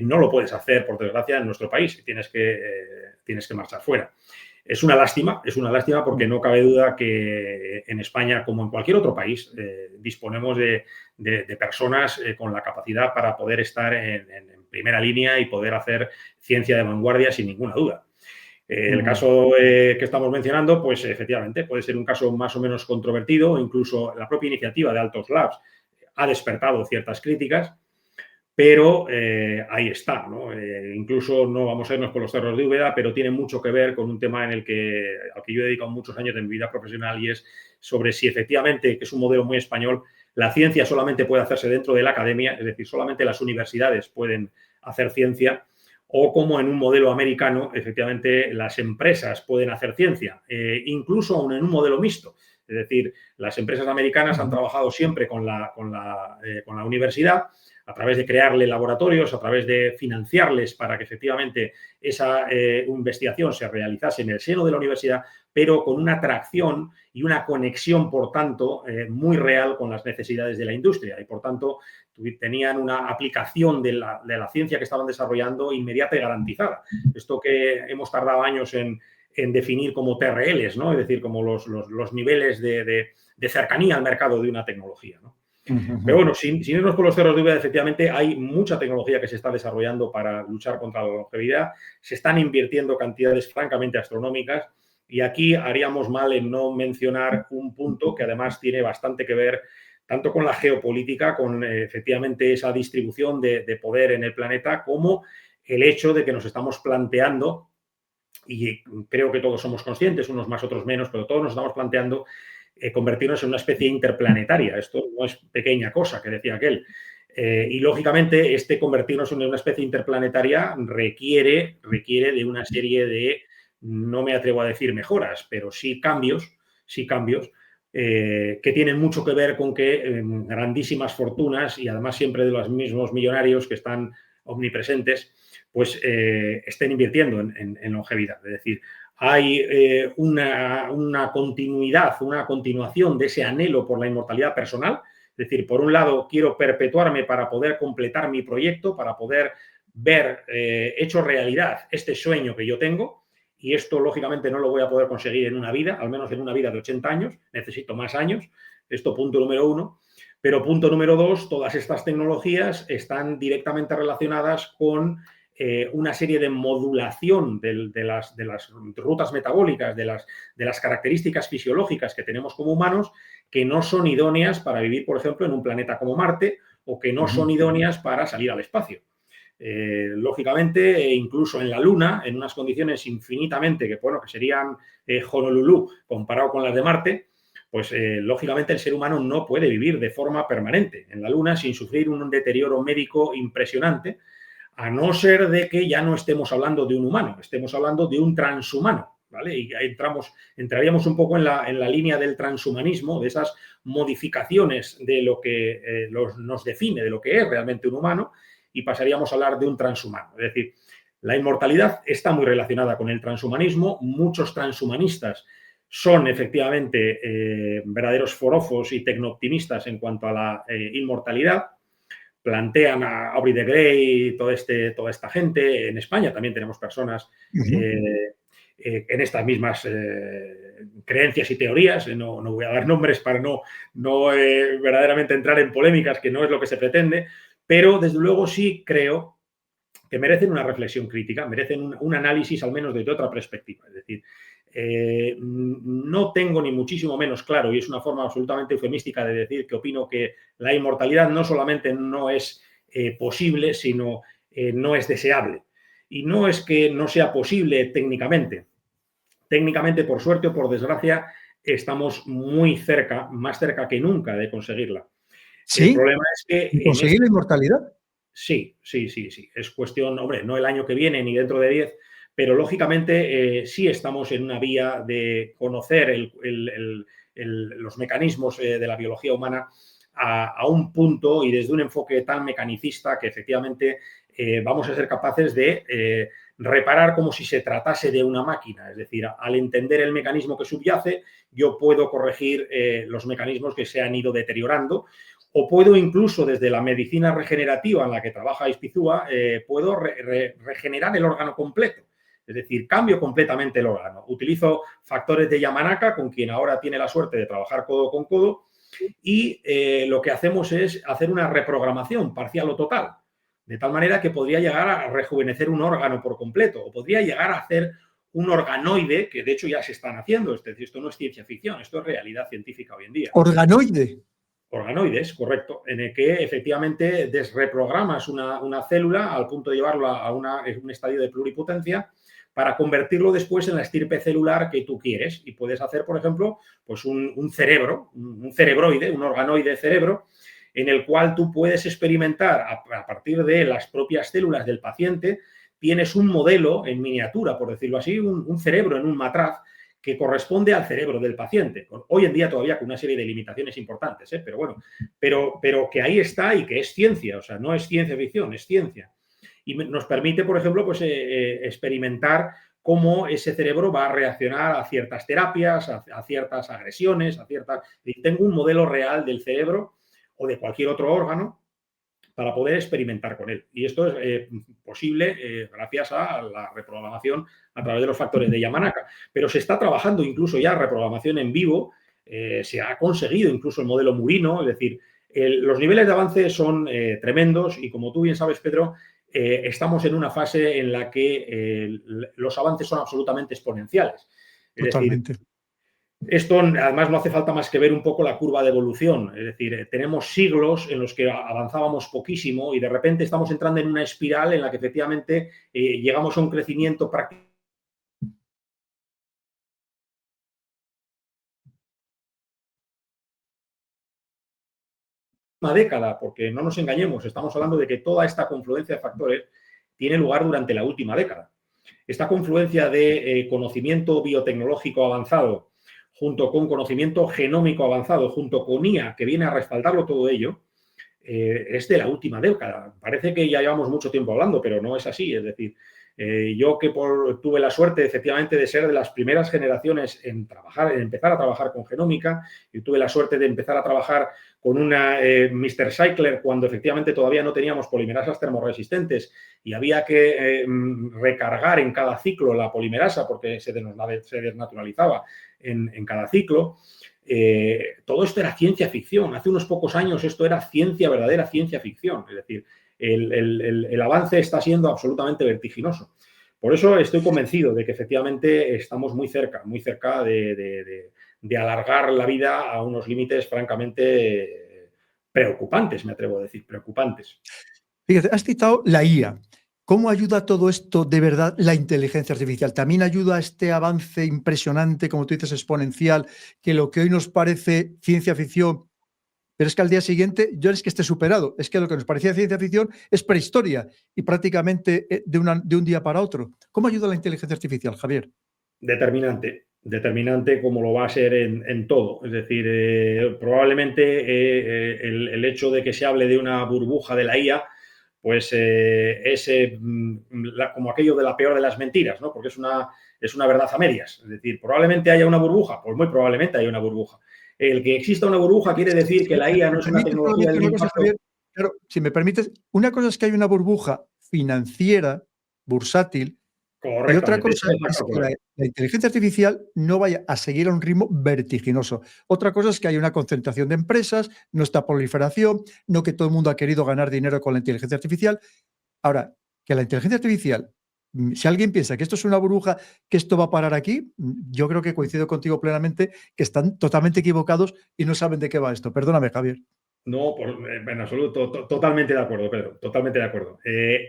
no lo puedes hacer, por desgracia, en nuestro país. Tienes que marchar fuera. Es una lástima porque no cabe duda que en España, como en cualquier otro país, disponemos de personas con la capacidad para poder estar en primera línea y poder hacer ciencia de vanguardia sin ninguna duda. El caso que estamos mencionando, pues efectivamente puede ser un caso más o menos controvertido, incluso la propia iniciativa de Altos Labs ha despertado ciertas críticas, pero ahí está, ¿no? Incluso no vamos a irnos por los cerros de Úbeda, pero tiene mucho que ver con un tema al que yo he dedicado muchos años de mi vida profesional y es sobre si efectivamente, que es un modelo muy español, la ciencia solamente puede hacerse dentro de la academia, es decir, solamente las universidades pueden hacer ciencia, o como en un modelo americano, efectivamente, las empresas pueden hacer ciencia, incluso aún en un modelo mixto. Es decir, las empresas americanas han trabajado siempre con la universidad a través de crearle laboratorios, a través de financiarles para que efectivamente esa investigación se realizase en el seno de la universidad, pero con una atracción y una conexión, por tanto, muy real con las necesidades de la industria. Y, por tanto, tenían una aplicación de la ciencia que estaban desarrollando inmediata y garantizada. Esto que hemos tardado años en definir como TRLs, ¿no? Es decir, como los niveles de cercanía al mercado de una tecnología, ¿no? Pero bueno, sin irnos por los cerros de Úbeda, efectivamente hay mucha tecnología que se está desarrollando para luchar contra la longevidad. Se están invirtiendo cantidades francamente astronómicas y aquí haríamos mal en no mencionar un punto que además tiene bastante que ver tanto con la geopolítica, con efectivamente esa distribución de poder en el planeta, como el hecho de que nos estamos planteando y creo que todos somos conscientes, unos más, otros menos, pero todos nos estamos planteando convertirnos en una especie interplanetaria. Esto no es pequeña cosa, que decía aquel. Y, lógicamente, convertirnos en una especie interplanetaria requiere de una serie de, no me atrevo a decir mejoras, pero sí cambios, que tienen mucho que ver con que grandísimas fortunas, y además siempre de los mismos millonarios que están omnipresentes, pues estén invirtiendo en longevidad. Es decir, hay una continuidad, una continuación de ese anhelo por la inmortalidad personal. Es decir, por un lado, quiero perpetuarme para poder completar mi proyecto, para poder ver hecho realidad este sueño que yo tengo, y esto, lógicamente, no lo voy a poder conseguir en una vida, al menos en una vida de 80 años, necesito más años. Esto, punto número uno. Pero punto número dos, todas estas tecnologías están directamente relacionadas con una serie de modulación de las rutas metabólicas, de las características fisiológicas que tenemos como humanos, que no son idóneas para vivir, por ejemplo, en un planeta como Marte, o que no son idóneas para salir al espacio. Lógicamente, incluso en la Luna, en unas condiciones infinitamente, que serían Honolulu comparado con las de Marte, pues lógicamente el ser humano no puede vivir de forma permanente en la Luna sin sufrir un deterioro médico impresionante, a no ser de que ya no estemos hablando de un humano, estemos hablando de un transhumano, ¿vale? Y ahí entraríamos un poco en la línea del transhumanismo, de esas modificaciones de lo que nos define, de lo que es realmente un humano, y pasaríamos a hablar de un transhumano. Es decir, la inmortalidad está muy relacionada con el transhumanismo. Muchos transhumanistas son efectivamente verdaderos forofos y tecnooptimistas en cuanto a la inmortalidad. Plantean a Aubrey de Grey y toda esta gente. En España también tenemos personas en estas mismas creencias y teorías. No voy a dar nombres para no verdaderamente entrar en polémicas, que no es lo que se pretende, pero desde luego sí creo que merecen una reflexión crítica, merecen un análisis al menos desde otra perspectiva. Es decir, no tengo ni muchísimo menos claro, y es una forma absolutamente eufemística de decir que opino que la inmortalidad no solamente no es posible, sino no es deseable. Y no es que no sea posible técnicamente. Técnicamente, por suerte o por desgracia, estamos muy cerca, más cerca que nunca, de conseguirla. ¿Sí? El problema es que... ¿Conseguir la inmortalidad? Sí. Es cuestión, hombre, no el año que viene ni dentro de 10, pero lógicamente sí estamos en una vía de conocer los mecanismos de la biología humana a un punto y desde un enfoque tan mecanicista que efectivamente vamos a ser capaces de reparar como si se tratase de una máquina. Es decir, al entender el mecanismo que subyace, yo puedo corregir los mecanismos que se han ido deteriorando. O puedo incluso, desde la medicina regenerativa en la que trabaja Ispizúa, puedo regenerar el órgano completo. Es decir, cambio completamente el órgano. Utilizo factores de Yamanaka, con quien ahora tiene la suerte de trabajar codo con codo, y lo que hacemos es hacer una reprogramación parcial o total, de tal manera que podría llegar a rejuvenecer un órgano por completo, o podría llegar a hacer un organoide, que de hecho ya se están haciendo. Es decir, esto no es ciencia ficción, esto es realidad científica hoy en día. ¿Organoide? Organoides, correcto, en el que efectivamente desreprogramas una célula al punto de llevarla a un estadio de pluripotencia para convertirlo después en la estirpe celular que tú quieres. Y puedes hacer, por ejemplo, pues un cerebro, un cerebroide, un organoide cerebro, en el cual tú puedes experimentar a partir de las propias células del paciente. Tienes un modelo en miniatura, por decirlo así, un cerebro en un matraz, que corresponde al cerebro del paciente. Hoy en día todavía con una serie de limitaciones importantes, pero bueno, pero que ahí está y que es ciencia, o sea, no es ciencia ficción, es ciencia. Y nos permite, por ejemplo, pues experimentar cómo ese cerebro va a reaccionar a ciertas terapias, a ciertas agresiones, Tengo un modelo real del cerebro o de cualquier otro órgano para poder experimentar con él. Y esto es posible gracias a la reprogramación a través de los factores de Yamanaka. Pero se está trabajando incluso ya reprogramación en vivo, se ha conseguido incluso el modelo Murino, es decir, los niveles de avance son tremendos y, como tú bien sabes, Pedro, estamos en una fase en la que los avances son absolutamente exponenciales. Es Totalmente. decir, esto, además, no hace falta más que ver un poco la curva de evolución. Es decir, tenemos siglos en los que avanzábamos poquísimo y de repente estamos entrando en una espiral en la que efectivamente llegamos a un crecimiento práctico década, porque no nos engañemos, estamos hablando de que toda esta confluencia de factores tiene lugar durante la última década. Esta confluencia de conocimiento biotecnológico avanzado, junto con conocimiento genómico avanzado, junto con IA, que viene a respaldarlo todo ello, es de la última década. Parece que ya llevamos mucho tiempo hablando, pero no es así. Es decir, yo que tuve la suerte, efectivamente, de ser de las primeras generaciones en empezar a trabajar con genómica, y tuve la suerte de empezar a trabajar con una Mr. Cycler cuando efectivamente todavía no teníamos polimerasas termorresistentes y había que recargar en cada ciclo la polimerasa porque se desnaturalizaba en cada ciclo. Todo esto era ciencia ficción. Hace unos pocos años esto era verdadera ciencia ficción. Es decir, el avance está siendo absolutamente vertiginoso. Por eso estoy convencido de que efectivamente estamos muy cerca de alargar la vida a unos límites francamente preocupantes, me atrevo a decir, preocupantes. Fíjate, has citado la IA. ¿Cómo ayuda todo esto de verdad la inteligencia artificial? ¿También ayuda a este avance impresionante, como tú dices, exponencial, que lo que hoy nos parece ciencia ficción, pero es que al día siguiente ya es que esté superado? Es que lo que nos parecía ciencia ficción es prehistoria y prácticamente de un día para otro. ¿Cómo ayuda la inteligencia artificial, Javier? Determinante como lo va a ser en todo. Es decir, probablemente el hecho de que se hable de una burbuja de la IA pues es como aquello de la peor de las mentiras, ¿no? Porque es una verdad a medias. Es decir, probablemente haya una burbuja, pues muy probablemente haya una burbuja. El que exista una burbuja quiere decir que la IA no es una tecnología de un impacto. Claro, si me permites, una cosa es que hay una burbuja financiera, bursátil, y otra Correctamente, ese cosa es el es factor que clave. la inteligencia artificial no vaya a seguir a un ritmo vertiginoso. Otra cosa es que hay una concentración de empresas, no está proliferación, no que todo el mundo ha querido ganar dinero con la inteligencia artificial. Ahora, que la inteligencia artificial, si alguien piensa que esto es una burbuja, que esto va a parar aquí, yo creo que coincido contigo plenamente que están totalmente equivocados y no saben de qué va esto. Perdóname, Javier. No, en absoluto, totalmente de acuerdo, Pedro, totalmente de acuerdo.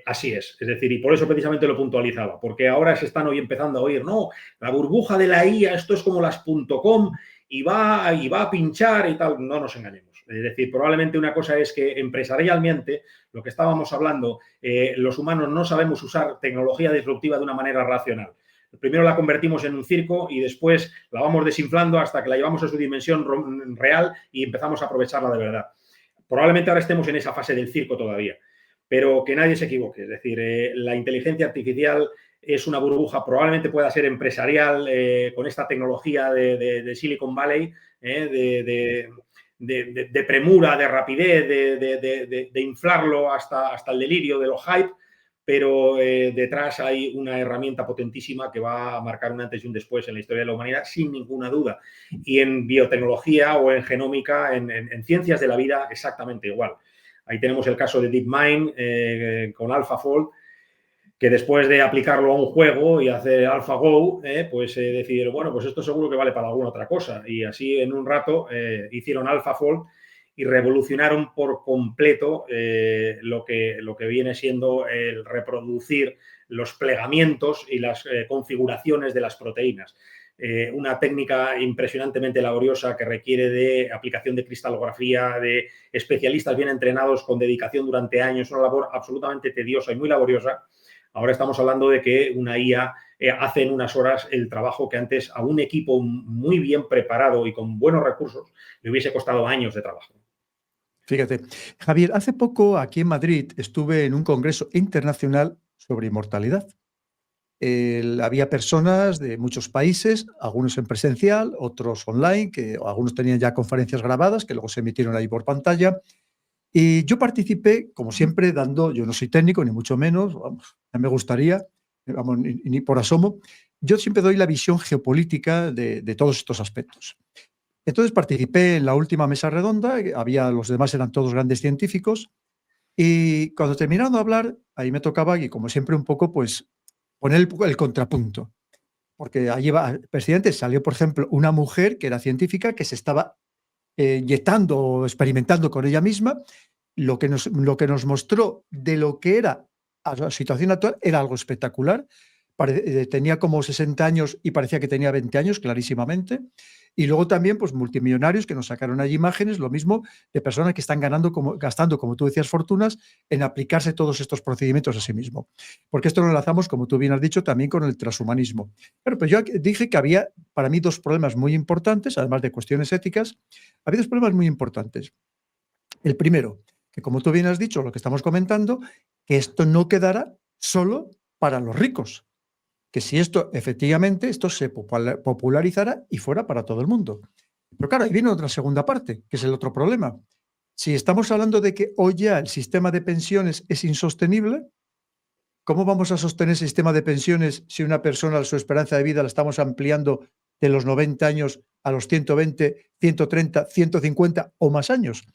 Así es decir, y por eso precisamente lo puntualizaba, porque ahora se están hoy empezando a oír, no, la burbuja de la IA, esto es como las .com y va a pinchar y tal, no nos engañemos. Es decir, probablemente una cosa es que empresarialmente, lo que estábamos hablando, los humanos no sabemos usar tecnología disruptiva de una manera racional. Primero la convertimos en un circo y después la vamos desinflando hasta que la llevamos a su dimensión real y empezamos a aprovecharla de verdad. Probablemente ahora estemos en esa fase del circo todavía, pero que nadie se equivoque. Es decir, la inteligencia artificial es una burbuja, probablemente pueda ser empresarial con esta tecnología de Silicon Valley, de premura, de rapidez, de inflarlo hasta el delirio de los hype, pero detrás hay una herramienta potentísima que va a marcar un antes y un después en la historia de la humanidad, sin ninguna duda. Y en biotecnología o en genómica, en ciencias de la vida, exactamente igual. Ahí tenemos el caso de DeepMind con AlphaFold, que después de aplicarlo a un juego y hacer AlphaGo, pues decir, bueno, pues esto seguro que vale para alguna otra cosa. Y así en un rato hicieron AlphaFold y revolucionaron por completo lo que viene siendo el reproducir los plegamientos y las configuraciones de las proteínas. Una técnica impresionantemente laboriosa que requiere de aplicación de cristalografía, de especialistas bien entrenados con dedicación durante años, una labor absolutamente tediosa y muy laboriosa. Ahora estamos hablando de que una IA hace en unas horas el trabajo que antes a un equipo muy bien preparado y con buenos recursos le hubiese costado años de trabajo. Fíjate, Javier, hace poco aquí en Madrid estuve en un congreso internacional sobre inmortalidad. Había personas de muchos países, algunos en presencial, otros online, que algunos tenían ya conferencias grabadas que luego se emitieron ahí por pantalla. Y yo participé, como siempre, yo no soy técnico, ni mucho menos, vamos, ya me gustaría, vamos, ni por asomo. Yo siempre doy la visión geopolítica de todos estos aspectos. Entonces participé en la última mesa redonda, los demás eran todos grandes científicos, y cuando terminaron de hablar, ahí me tocaba, y como siempre, un poco, pues, poner el contrapunto. Porque allí el presidente salió, por ejemplo, una mujer que era científica, que se estaba inyectando o experimentando con ella misma. Lo que nos mostró de lo que era a la situación actual era algo espectacular, tenía como 60 años y parecía que tenía 20 años, clarísimamente. Y luego también, pues, multimillonarios que nos sacaron allí imágenes, lo mismo, de personas que están gastando, como tú decías, fortunas en aplicarse todos estos procedimientos a sí mismo. Porque esto lo enlazamos, como tú bien has dicho, también con el transhumanismo. Pero pues yo dije que había, para mí, dos problemas muy importantes, además de cuestiones éticas, había dos problemas muy importantes. El primero, que como tú bien has dicho, lo que estamos comentando, que esto no quedará solo para los ricos, que si esto efectivamente esto se popularizara y fuera para todo el mundo. Pero claro, ahí viene otra segunda parte, que es el otro problema. Si estamos hablando de que hoy ya el sistema de pensiones es insostenible, ¿cómo vamos a sostener el sistema de pensiones si una persona, su esperanza de vida la estamos ampliando de los 90 años a los 120, 130, 150 o más años?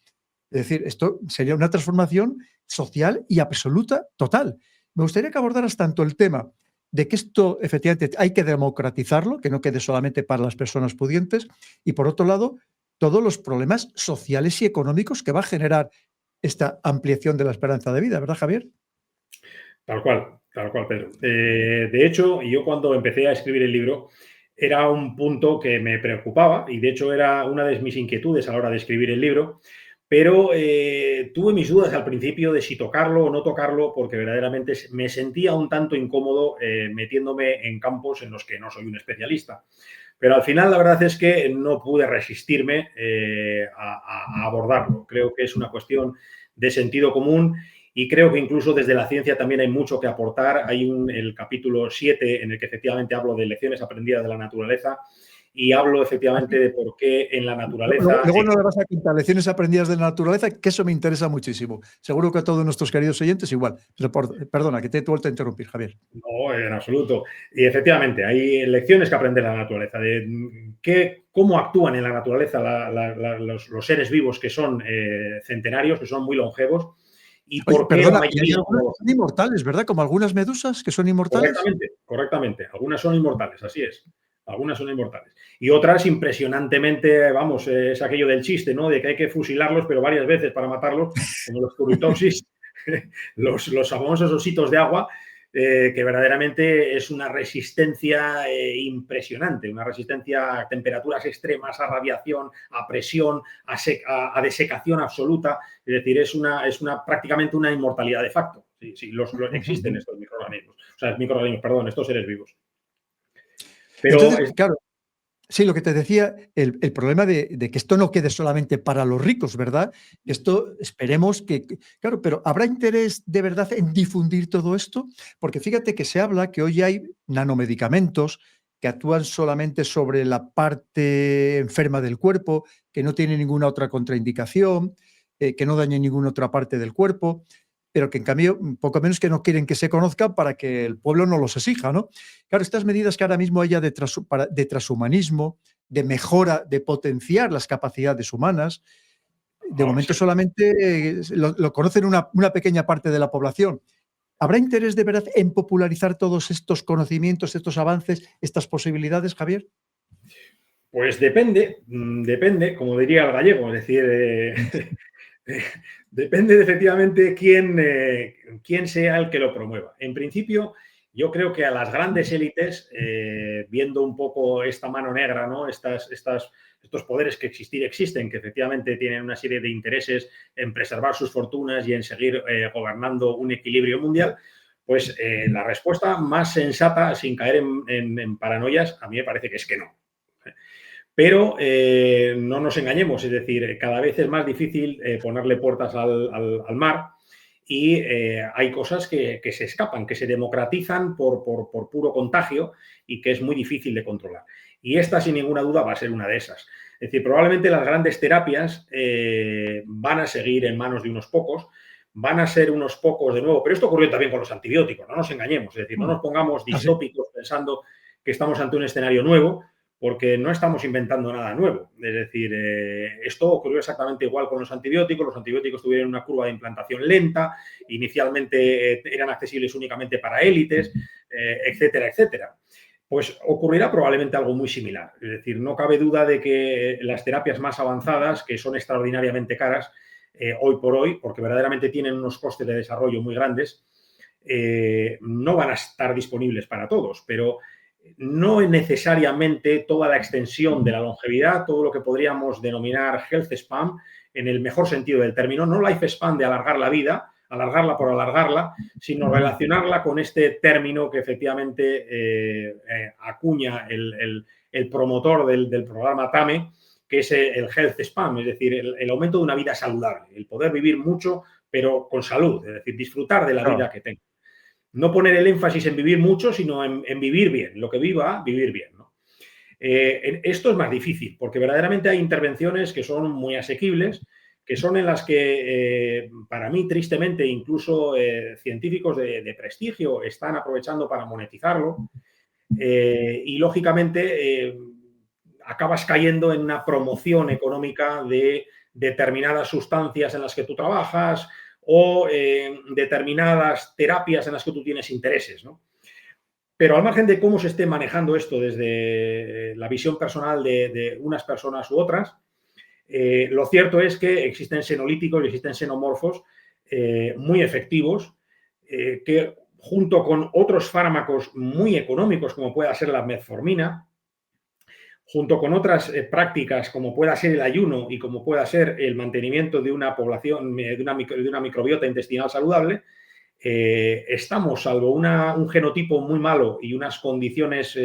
Es decir, esto sería una transformación social y absoluta, total. Me gustaría que abordaras tanto el tema de que esto efectivamente hay que democratizarlo, que no quede solamente para las personas pudientes, y por otro lado, todos los problemas sociales y económicos que va a generar esta ampliación de la esperanza de vida, ¿verdad, Javier? Tal cual, Pedro. De hecho, yo cuando empecé a escribir el libro, era un punto que me preocupaba y de hecho era una de mis inquietudes a la hora de escribir el libro, pero tuve mis dudas al principio de si tocarlo o no tocarlo porque verdaderamente me sentía un tanto incómodo metiéndome en campos en los que no soy un especialista. Pero al final la verdad es que no pude resistirme a abordarlo. Creo que es una cuestión de sentido común y creo que incluso desde la ciencia también hay mucho que aportar. Hay el capítulo 7 en el que efectivamente hablo de lecciones aprendidas de la naturaleza y hablo efectivamente de por qué en la naturaleza... Luego no le vas a quitar lecciones aprendidas de la naturaleza, que eso me interesa muchísimo. Seguro que a todos nuestros queridos oyentes igual. Pero perdona, que te he vuelto a interrumpir, Javier. No, en absoluto. Y efectivamente, hay lecciones que aprender de la naturaleza, de cómo actúan en la naturaleza los seres vivos que son centenarios, que son muy longevos, y Oye, por qué la perdona, y hay mayoría algunas no que lo son son. inmortales, ¿verdad? Como algunas medusas que son inmortales. Correctamente, correctamente. Algunas son inmortales, así es. Algunas son inmortales. Y otras impresionantemente, vamos, es aquello del chiste, ¿no? De que hay que fusilarlos, pero varias veces para matarlos, como los turritopsis, los famosos ositos de agua, que verdaderamente es una resistencia impresionante, una resistencia a temperaturas extremas, a radiación, a presión, a desecación absoluta. Es decir, es prácticamente una inmortalidad de facto. Sí, sí, existen estos microorganismos. O sea, microorganismos, perdón, estos seres vivos. Pero Entonces, claro, sí, lo que te decía, el problema de que esto no quede solamente para los ricos, ¿verdad? Esto esperemos claro, pero ¿habrá interés de verdad en difundir todo esto? Porque fíjate que se habla que hoy hay nanomedicamentos que actúan solamente sobre la parte enferma del cuerpo, que no tienen ninguna otra contraindicación, que no dañen ninguna otra parte del cuerpo, pero que en cambio, poco menos que no quieren que se conozcan para que el pueblo no los exija, ¿no? Claro, estas medidas que ahora mismo haya de transhumanismo, de mejora, de potenciar las capacidades humanas, de momento sí. solamente lo conocen una pequeña parte de la población. ¿Habrá interés de verdad en popularizar todos estos conocimientos, estos avances, estas posibilidades, Javier? Pues depende, como diría el gallego, es decir, depende de efectivamente quién sea el que lo promueva. En principio, yo creo que a las grandes élites, viendo un poco esta mano negra, ¿no? Estos poderes que existen, que efectivamente tienen una serie de intereses en preservar sus fortunas y en seguir gobernando un equilibrio mundial, pues la respuesta más sensata, sin caer en paranoias, a mí me parece que es que no. Pero no nos engañemos, es decir, cada vez es más difícil ponerle puertas al mar y hay cosas que se escapan, que se democratizan por puro contagio y que es muy difícil de controlar. Y esta, sin ninguna duda, va a ser una de esas. Es decir, probablemente las grandes terapias van a seguir en manos de unos pocos, van a ser unos pocos de nuevo, pero esto ocurrió también con los antibióticos, no nos engañemos, es decir, no nos pongamos Ah, sí. distópicos pensando que estamos ante un escenario nuevo, porque no estamos inventando nada nuevo. Es decir, esto ocurrió exactamente igual con los antibióticos. Los antibióticos tuvieron una curva de implantación lenta, inicialmente eran accesibles únicamente para élites, etcétera, etcétera. Pues ocurrirá probablemente algo muy similar. Es decir, no cabe duda de que las terapias más avanzadas, que son extraordinariamente caras hoy por hoy, porque verdaderamente tienen unos costes de desarrollo muy grandes, no van a estar disponibles para todos, pero no necesariamente toda la extensión de la longevidad, todo lo que podríamos denominar health span, en el mejor sentido del término, no life span de alargar la vida, alargarla por alargarla, sino relacionarla con este término que efectivamente acuña el promotor del programa TAME, que es el health span, es decir, el aumento de una vida saludable, el poder vivir mucho, pero con salud, es decir, disfrutar de la vida que tengo. No poner el énfasis en vivir mucho, sino en vivir bien. Lo que viva, vivir bien, ¿no? Esto es más difícil, porque verdaderamente hay intervenciones que son muy asequibles, que son en las que, para mí, tristemente, incluso científicos de prestigio están aprovechando para monetizarlo. Y, lógicamente, acabas cayendo en una promoción económica de determinadas sustancias en las que tú trabajas, o determinadas terapias en las que tú tienes intereses, ¿no? Pero al margen de cómo se esté manejando esto desde la visión personal de unas personas u otras, lo cierto es que existen senolíticos y existen xenomorfos muy efectivos que, junto con otros fármacos muy económicos, como pueda ser la metformina, junto con otras prácticas como pueda ser el ayuno y como pueda ser el mantenimiento de una población, de una microbiota intestinal saludable, estamos, salvo un genotipo muy malo y unas condiciones,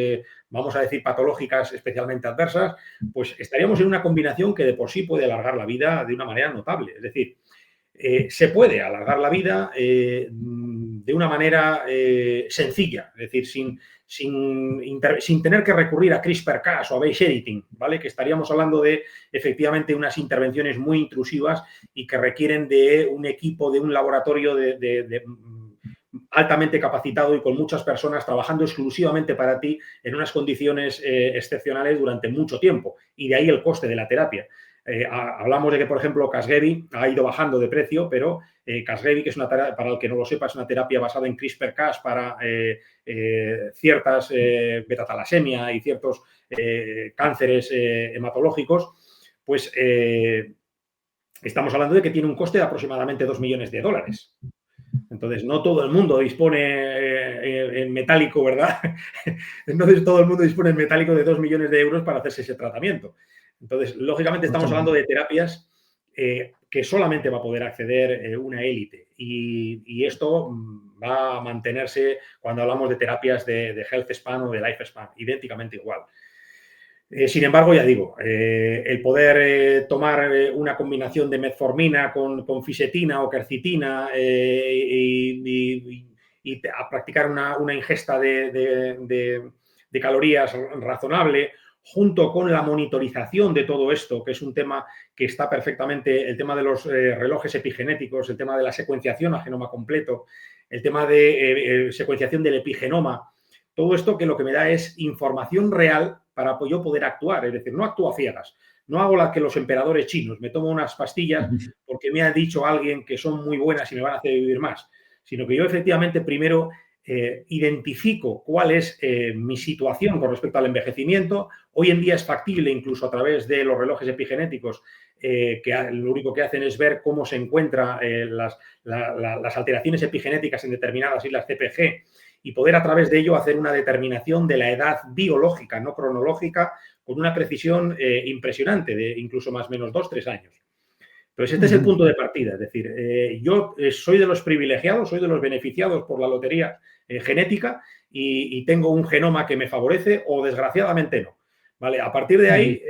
vamos a decir, patológicas especialmente adversas, pues estaríamos en una combinación que de por sí puede alargar la vida de una manera notable. Es decir, se puede alargar la vida de una manera sencilla, es decir, sin tener que recurrir a CRISPR-Cas o a base editing, ¿vale? Que estaríamos hablando de, efectivamente, unas intervenciones muy intrusivas y que requieren de un equipo, de un laboratorio altamente capacitado y con muchas personas trabajando exclusivamente para ti en unas condiciones excepcionales durante mucho tiempo. Y de ahí el coste de la terapia. Hablamos de que, por ejemplo, Casgevy ha ido bajando de precio, pero Casgevy, que es una terapia, para el que no lo sepa, es una terapia basada en CRISPR-Cas para ciertas beta-talasemia y ciertos cánceres hematológicos, pues estamos hablando de que tiene un coste de aproximadamente $2 millones. Entonces, no todo el mundo dispone en metálico, ¿verdad? Entonces, todo el mundo dispone en metálico de 2 millones de euros para hacerse ese tratamiento. Entonces, lógicamente, estamos hablando de terapias que solamente va a poder acceder una élite. Y esto va a mantenerse cuando hablamos de terapias de health span o de life span, idénticamente igual. Sin embargo, ya digo, el poder tomar una combinación de metformina con fisetina o quercitina y a practicar una ingesta de calorías razonable, junto con la monitorización de todo esto, que es un tema que está perfectamente, el tema de los relojes epigenéticos, el tema de la secuenciación a genoma completo, el tema de secuenciación del epigenoma, todo esto que lo que me da es información real para yo poder actuar, es decir, no actúo a ciegas, no hago la que los emperadores chinos, me tomo unas pastillas porque me ha dicho alguien que son muy buenas y me van a hacer vivir más, sino que yo efectivamente primero identifico cuál es mi situación con respecto al envejecimiento. Hoy en día es factible, incluso a través de los relojes epigenéticos, que lo único que hacen es ver cómo se encuentran las alteraciones epigenéticas en determinadas islas CPG y poder a través de ello hacer una determinación de la edad biológica, no cronológica, con una precisión impresionante, de incluso más o menos 2-3 años. Entonces, este es el punto de partida. Es decir, yo soy de los privilegiados, soy de los beneficiados por la lotería genética y tengo un genoma que me favorece o desgraciadamente no. ¿Vale? A partir de ahí,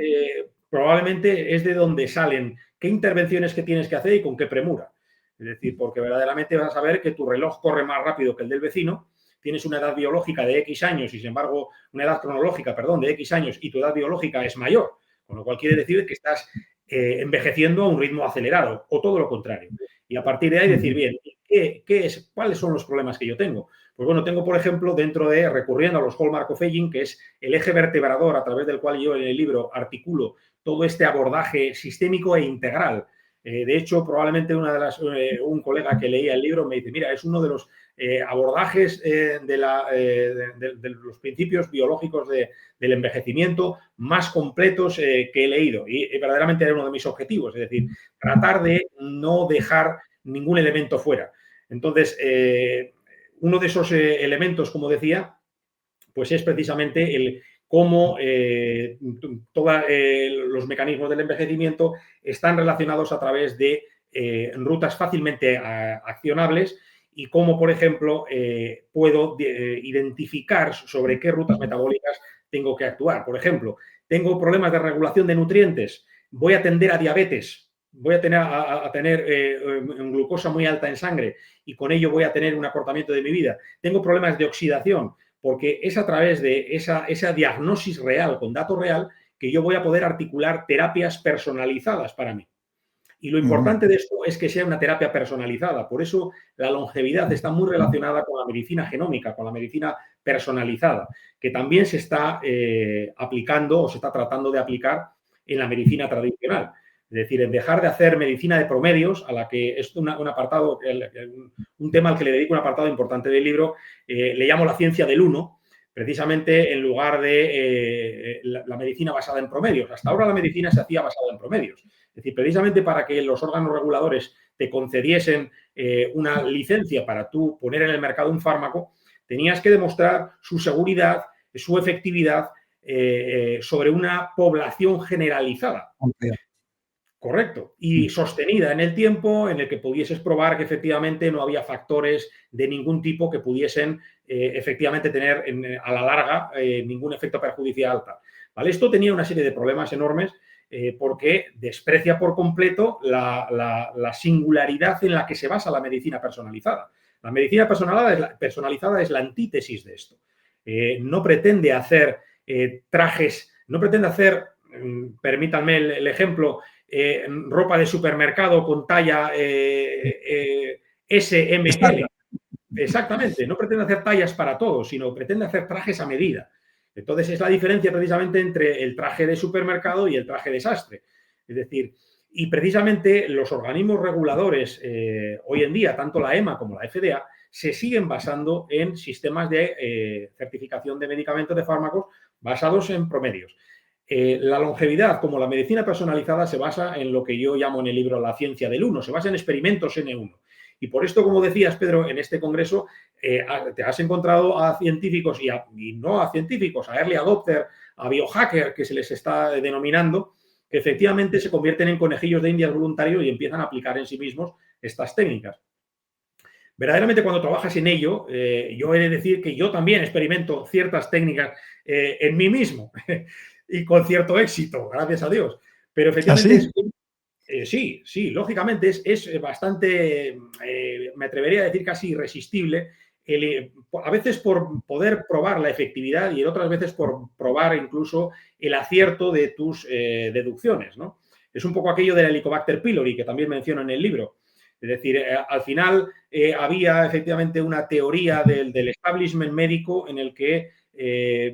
probablemente es de donde salen qué intervenciones que tienes que hacer y con qué premura. Es decir, porque verdaderamente vas a ver que tu reloj corre más rápido que el del vecino, tienes una edad biológica de X años y, sin embargo, una edad cronológica, perdón, de X años y tu edad biológica es mayor, con lo cual quiere decir que estás envejeciendo a un ritmo acelerado o todo lo contrario. Y a partir de ahí decir, bien, ¿cuáles son los problemas que yo tengo? Pues bueno, tengo, por ejemplo, recurriendo a los hallmark of aging, que es el eje vertebrador a través del cual yo en el libro articulo todo este abordaje sistémico e integral. De hecho, probablemente un colega que leía el libro me dice, mira, es uno de los abordajes de los principios biológicos del envejecimiento más completos que he leído. Y verdaderamente era uno de mis objetivos, es decir, tratar de no dejar ningún elemento fuera. Entonces, uno de esos elementos, como decía, pues es precisamente el cómo todos los mecanismos del envejecimiento están relacionados a través de rutas fácilmente accionables y cómo, por ejemplo, puedo identificar sobre qué rutas metabólicas tengo que actuar. Por ejemplo, tengo problemas de regulación de nutrientes, voy a tender a diabetes, voy a tener glucosa muy alta en sangre y con ello voy a tener un acortamiento de mi vida. Tengo problemas de oxidación, porque es a través de esa diagnosis real, con dato real, que yo voy a poder articular terapias personalizadas para mí. Y lo importante de esto es que sea una terapia personalizada. Por eso la longevidad está muy relacionada con la medicina genómica, con la medicina personalizada, que también se está aplicando o se está tratando de aplicar en la medicina tradicional. Es decir, en dejar de hacer medicina de promedios, a la que es un apartado, un tema al que le dedico un apartado importante del libro, le llamo la ciencia del uno, precisamente en lugar de la medicina basada en promedios. Hasta ahora la medicina se hacía basada en promedios. Es decir, precisamente para que los órganos reguladores te concediesen una licencia para tú poner en el mercado un fármaco, tenías que demostrar su seguridad, su efectividad sobre una población generalizada. Correcto. Y sostenida en el tiempo en el que pudieses probar que efectivamente no había factores de ningún tipo que pudiesen efectivamente tener a la larga ningún efecto perjudicial. ¿Vale? Esto tenía una serie de problemas enormes porque desprecia por completo la singularidad en la que se basa la medicina personalizada. La medicina personalizada es la antítesis de esto. No pretende hacer trajes, no pretende hacer, permítanme el ejemplo, ropa de supermercado con talla S, M, L. Exactamente, no pretende hacer tallas para todos, sino pretende hacer trajes a medida. Entonces es la diferencia precisamente entre el traje de supermercado y el traje de sastre. Es decir, y precisamente los organismos reguladores hoy en día, tanto la EMA como la FDA, se siguen basando en sistemas de certificación de medicamentos, de fármacos, basados en promedios. La longevidad, como la medicina personalizada, se basa en lo que yo llamo en el libro la ciencia del uno, se basa en experimentos N1. Y por esto, como decías, Pedro, en este congreso te has encontrado a científicos y no a científicos, a early adopter, a biohacker, que se les está denominando, que efectivamente se convierten en conejillos de indias voluntarios y empiezan a aplicar en sí mismos estas técnicas. Verdaderamente, cuando trabajas en ello, yo he de decir que yo también experimento ciertas técnicas en mí mismo y con cierto éxito, gracias a Dios. Pero efectivamente, sí, lógicamente es bastante, me atrevería a decir casi irresistible, a veces por poder probar la efectividad y en otras veces por probar incluso el acierto de tus deducciones, ¿no? Es un poco aquello del Helicobacter pylori, que también menciono en el libro. Es decir, al final había efectivamente una teoría del establishment médico en el que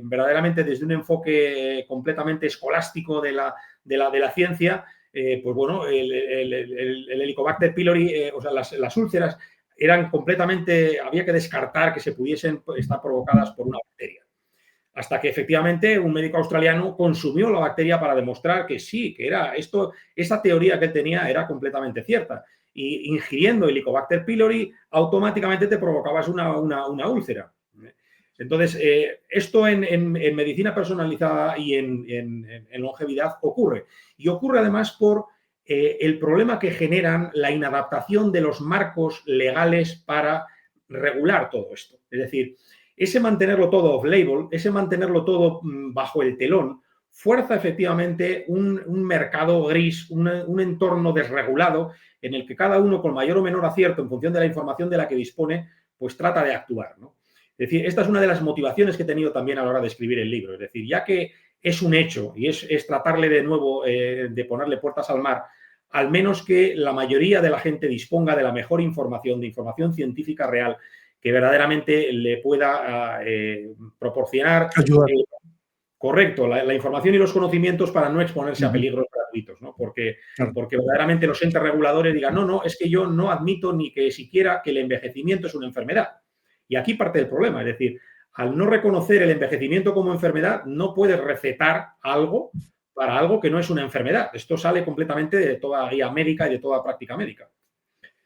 verdaderamente desde un enfoque completamente escolástico de la ciencia, pues bueno, el Helicobacter pylori, o sea, las úlceras eran completamente, había que descartar que se pudiesen estar provocadas por una bacteria. Hasta que efectivamente un médico australiano consumió la bacteria para demostrar que sí, que era esto, esa teoría que él tenía era completamente cierta. Y ingiriendo Helicobacter pylori, automáticamente te provocabas una úlcera. Entonces, esto en medicina personalizada y en longevidad ocurre. Y ocurre además por el problema que generan la inadaptación de los marcos legales para regular todo esto. Es decir, ese mantenerlo todo off-label, ese mantenerlo todo bajo el telón, fuerza efectivamente un mercado gris, un entorno desregulado en el que cada uno con mayor o menor acierto en función de la información de la que dispone, pues trata de actuar, ¿no? Es decir, esta es una de las motivaciones que he tenido también a la hora de escribir el libro. Es decir, ya que es un hecho y es tratarle de nuevo de ponerle puertas al mar, al menos que la mayoría de la gente disponga de la mejor información, de información científica real, que verdaderamente le pueda proporcionar correcto, la información y los conocimientos para no exponerse a peligros gratuitos, ¿no? Porque verdaderamente los entes reguladores digan, no, es que yo no admito ni que siquiera que el envejecimiento es una enfermedad. Y aquí parte del problema, es decir, al no reconocer el envejecimiento como enfermedad, no puedes recetar algo para algo que no es una enfermedad. Esto sale completamente de toda guía médica y de toda práctica médica.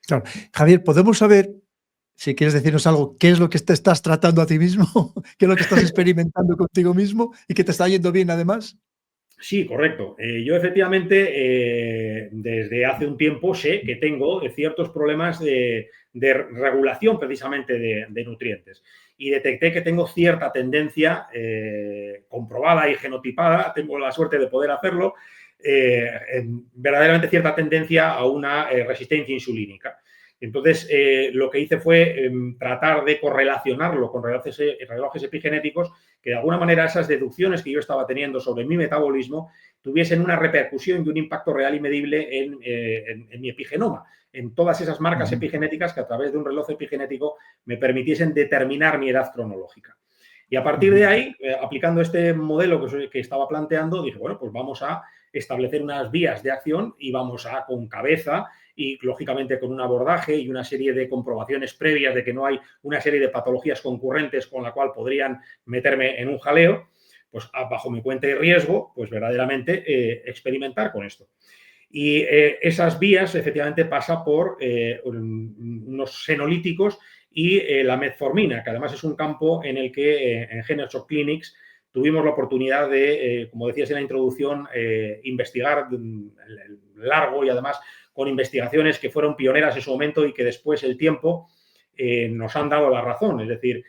Claro. Javier, ¿podemos saber Si quieres decirnos algo, ¿qué es lo que te estás tratando a ti mismo? ¿Qué es lo que estás experimentando contigo mismo y que te está yendo bien además? Sí, correcto. Yo efectivamente desde hace un tiempo sé que tengo ciertos problemas de regulación precisamente de nutrientes y detecté que tengo cierta tendencia comprobada y genotipada, tengo la suerte de poder hacerlo, verdaderamente cierta tendencia a una resistencia insulínica. Entonces, lo que hice fue tratar de correlacionarlo con relojes epigenéticos, que de alguna manera esas deducciones que yo estaba teniendo sobre mi metabolismo tuviesen una repercusión y un impacto real y medible en mi epigenoma, en todas esas marcas epigenéticas que a través de un reloj epigenético me permitiesen determinar mi edad cronológica. Y a partir de ahí, aplicando este modelo que estaba planteando, dije, bueno, pues vamos a establecer unas vías de acción y vamos a, con cabeza y, lógicamente, con un abordaje y una serie de comprobaciones previas de que no hay una serie de patologías concurrentes con la cual podrían meterme en un jaleo, pues bajo mi cuenta y riesgo, pues verdaderamente experimentar con esto. Y esas vías efectivamente pasa por unos senolíticos y la metformina, que además es un campo en el que en GeneShock Clinics tuvimos la oportunidad de, como decías en la introducción, investigar largo y además con investigaciones que fueron pioneras en su momento y que después el tiempo nos han dado la razón. Es decir,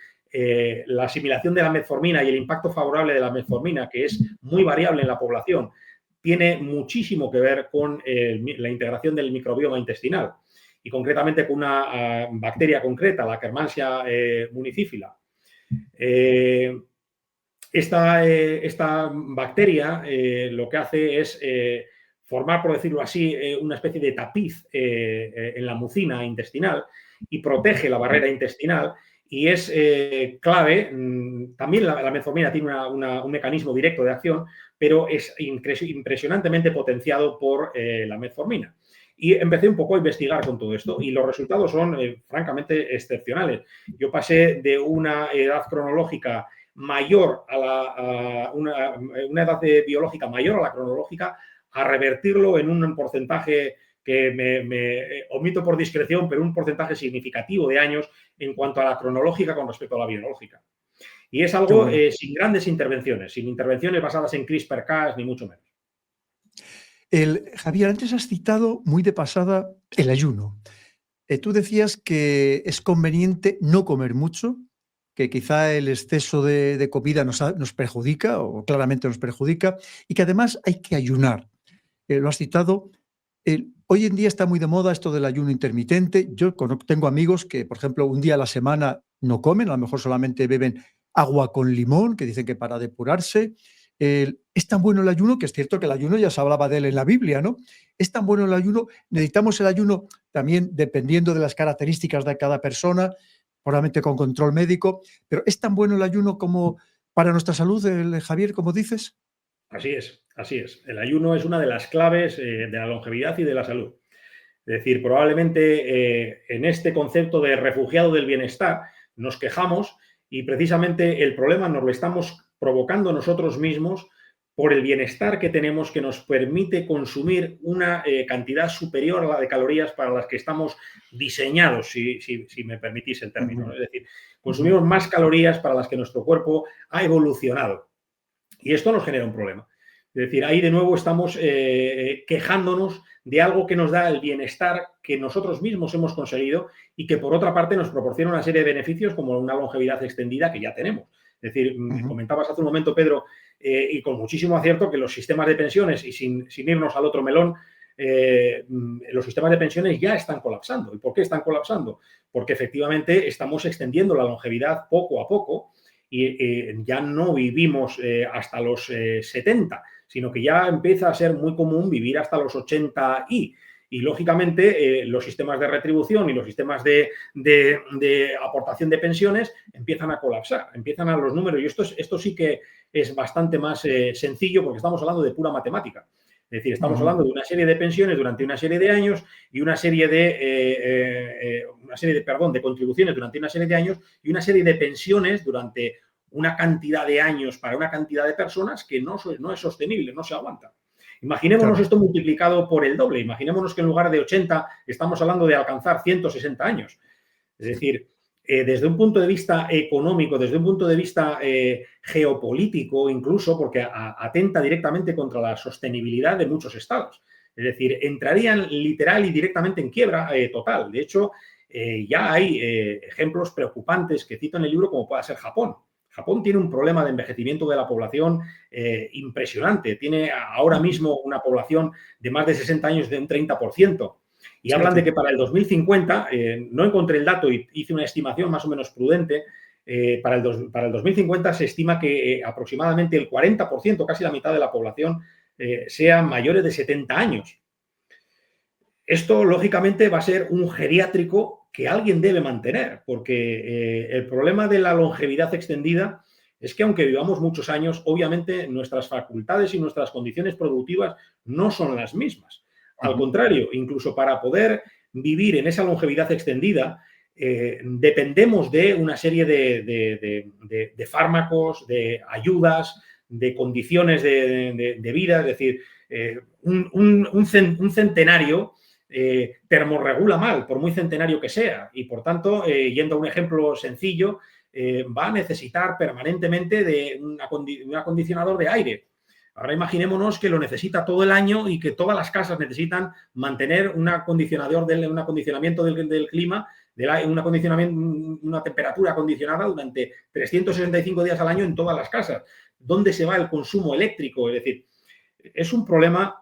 la asimilación de la metformina y el impacto favorable de la metformina, que es muy variable en la población, tiene muchísimo que ver con la integración del microbioma intestinal y concretamente con una bacteria concreta, la Akkermansia municiphala. Esta bacteria lo que hace es formar, por decirlo así, una especie de tapiz en la mucina intestinal y protege la barrera intestinal y es clave. También la metformina tiene un mecanismo directo de acción, pero es impresionantemente potenciado por la metformina. Y empecé un poco a investigar con todo esto y los resultados son francamente excepcionales. Yo pasé de una edad cronológica mayor a una edad biológica mayor a la cronológica, a revertirlo en un porcentaje que me omito por discreción, pero un porcentaje significativo de años en cuanto a la cronológica con respecto a la biológica. Y es algo Bueno. sin grandes intervenciones, sin intervenciones basadas en CRISPR-Cas, ni mucho menos. Javier, antes has citado muy de pasada el ayuno. Tú decías que es conveniente no comer mucho, que quizá el exceso de comida nos perjudica, o claramente nos perjudica, y que además hay que ayunar. Lo has citado. Hoy en día está muy de moda esto del ayuno intermitente. Yo tengo amigos que, por ejemplo, un día a la semana no comen, a lo mejor solamente beben agua con limón, que dicen que para depurarse. Es tan bueno el ayuno, que es cierto que el ayuno ya se hablaba de él en la Biblia, ¿no? Es tan bueno el ayuno, necesitamos el ayuno también dependiendo de las características de cada persona, probablemente con control médico, pero es tan bueno el ayuno como para nuestra salud, Javier, como dices. Así es, así es. El ayuno es una de las claves de la longevidad y de la salud. Es decir, probablemente en este concepto de refugiado del bienestar nos quejamos y precisamente el problema nos lo estamos provocando nosotros mismos por el bienestar que tenemos que nos permite consumir una cantidad superior a la de calorías para las que estamos diseñados, si me permitís el término, ¿no? Es decir, consumimos más calorías para las que nuestro cuerpo ha evolucionado. Y esto nos genera un problema. Es decir, ahí de nuevo estamos quejándonos de algo que nos da el bienestar que nosotros mismos hemos conseguido y que por otra parte nos proporciona una serie de beneficios como una longevidad extendida que ya tenemos. Es decir, comentabas hace un momento, Pedro, y con muchísimo acierto, que los sistemas de pensiones, y sin irnos al otro melón, los sistemas de pensiones ya están colapsando. ¿Y por qué están colapsando? Porque efectivamente estamos extendiendo la longevidad poco a poco y ya no vivimos hasta los 70, sino que ya empieza a ser muy común vivir hasta los 80 y lógicamente los sistemas de retribución y los sistemas de aportación de pensiones empiezan a colapsar, empiezan a los números y esto sí que es bastante más sencillo porque estamos hablando de pura matemática. Es decir, estamos hablando de una serie de pensiones durante una serie de años y una serie de contribuciones durante una serie de años y una serie de pensiones durante una cantidad de años para una cantidad de personas que no es sostenible, no se aguanta. Imaginémonos esto multiplicado por el doble. Imaginémonos que en lugar de 80 estamos hablando de alcanzar 160 años. Es decir, desde un punto de vista económico, desde un punto de vista geopolítico incluso, porque atenta directamente contra la sostenibilidad de muchos estados. Es decir, entrarían literal y directamente en quiebra total. De hecho, ya hay ejemplos preocupantes que cito en el libro, como pueda ser Japón. Japón tiene un problema de envejecimiento de la población impresionante. Tiene ahora mismo una población de más de 60 años de un 30%. Y hablan de que para el 2050, no encontré el dato y hice una estimación más o menos prudente, para el 2050 se estima que aproximadamente el 40%, casi la mitad de la población, sean mayores de 70 años. Esto, lógicamente, va a ser un geriátrico que alguien debe mantener, porque el problema de la longevidad extendida es que aunque vivamos muchos años, obviamente nuestras facultades y nuestras condiciones productivas no son las mismas. Al contrario, incluso para poder vivir en esa longevidad extendida, dependemos de una serie de fármacos, de ayudas, de condiciones de vida. Es decir, un centenario termorregula mal, por muy centenario que sea, y por tanto, yendo a un ejemplo sencillo, va a necesitar permanentemente de un acondicionador de aire. Ahora imaginémonos que lo necesita todo el año y que todas las casas necesitan mantener un acondicionamiento del clima, una temperatura acondicionada durante 365 días al año en todas las casas. ¿Dónde se va el consumo eléctrico? Es decir, es un problema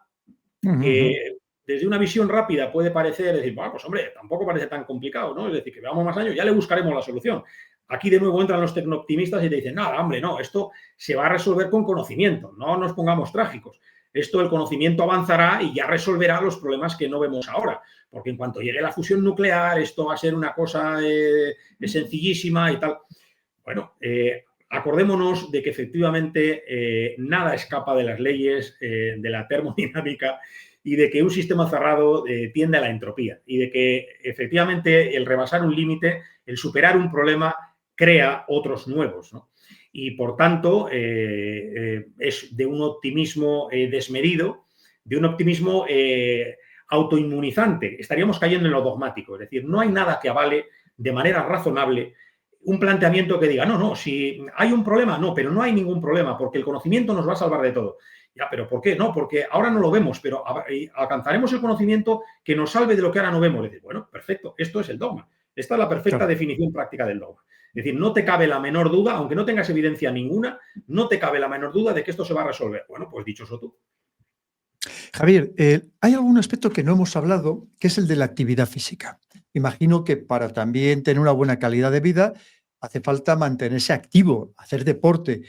que desde una visión rápida puede parecer, decir, bueno, pues hombre, tampoco parece tan complicado, ¿no? Es decir, que veamos más años, ya le buscaremos la solución. Aquí de nuevo entran los tecnooptimistas y te dicen, nada, hombre, no, esto se va a resolver con conocimiento, no nos pongamos trágicos. Esto, el conocimiento avanzará y ya resolverá los problemas que no vemos ahora, porque en cuanto llegue la fusión nuclear, esto va a ser una cosa sencillísima y tal. Bueno, acordémonos de que efectivamente nada escapa de las leyes de la termodinámica y de que un sistema cerrado tiende a la entropía y de que efectivamente el rebasar un límite, el superar un problema, crea otros nuevos, ¿no? Y por tanto es de un optimismo desmedido, de un optimismo autoinmunizante. Estaríamos cayendo en lo dogmático, es decir, no hay nada que avale de manera razonable un planteamiento que diga, no, si hay un problema, no, pero no hay ningún problema, porque el conocimiento nos va a salvar de todo. Ya, pero ¿por qué? No, porque ahora no lo vemos, pero alcanzaremos el conocimiento que nos salve de lo que ahora no vemos. Es decir, bueno, perfecto, esto es el dogma. Esta es la perfecta definición práctica del dogma. Es decir, no te cabe la menor duda, aunque no tengas evidencia ninguna, no te cabe la menor duda de que esto se va a resolver. Bueno, pues dichoso tú. Javier, hay algún aspecto que no hemos hablado, que es el de la actividad física. Imagino que para también tener una buena calidad de vida hace falta mantenerse activo, hacer deporte.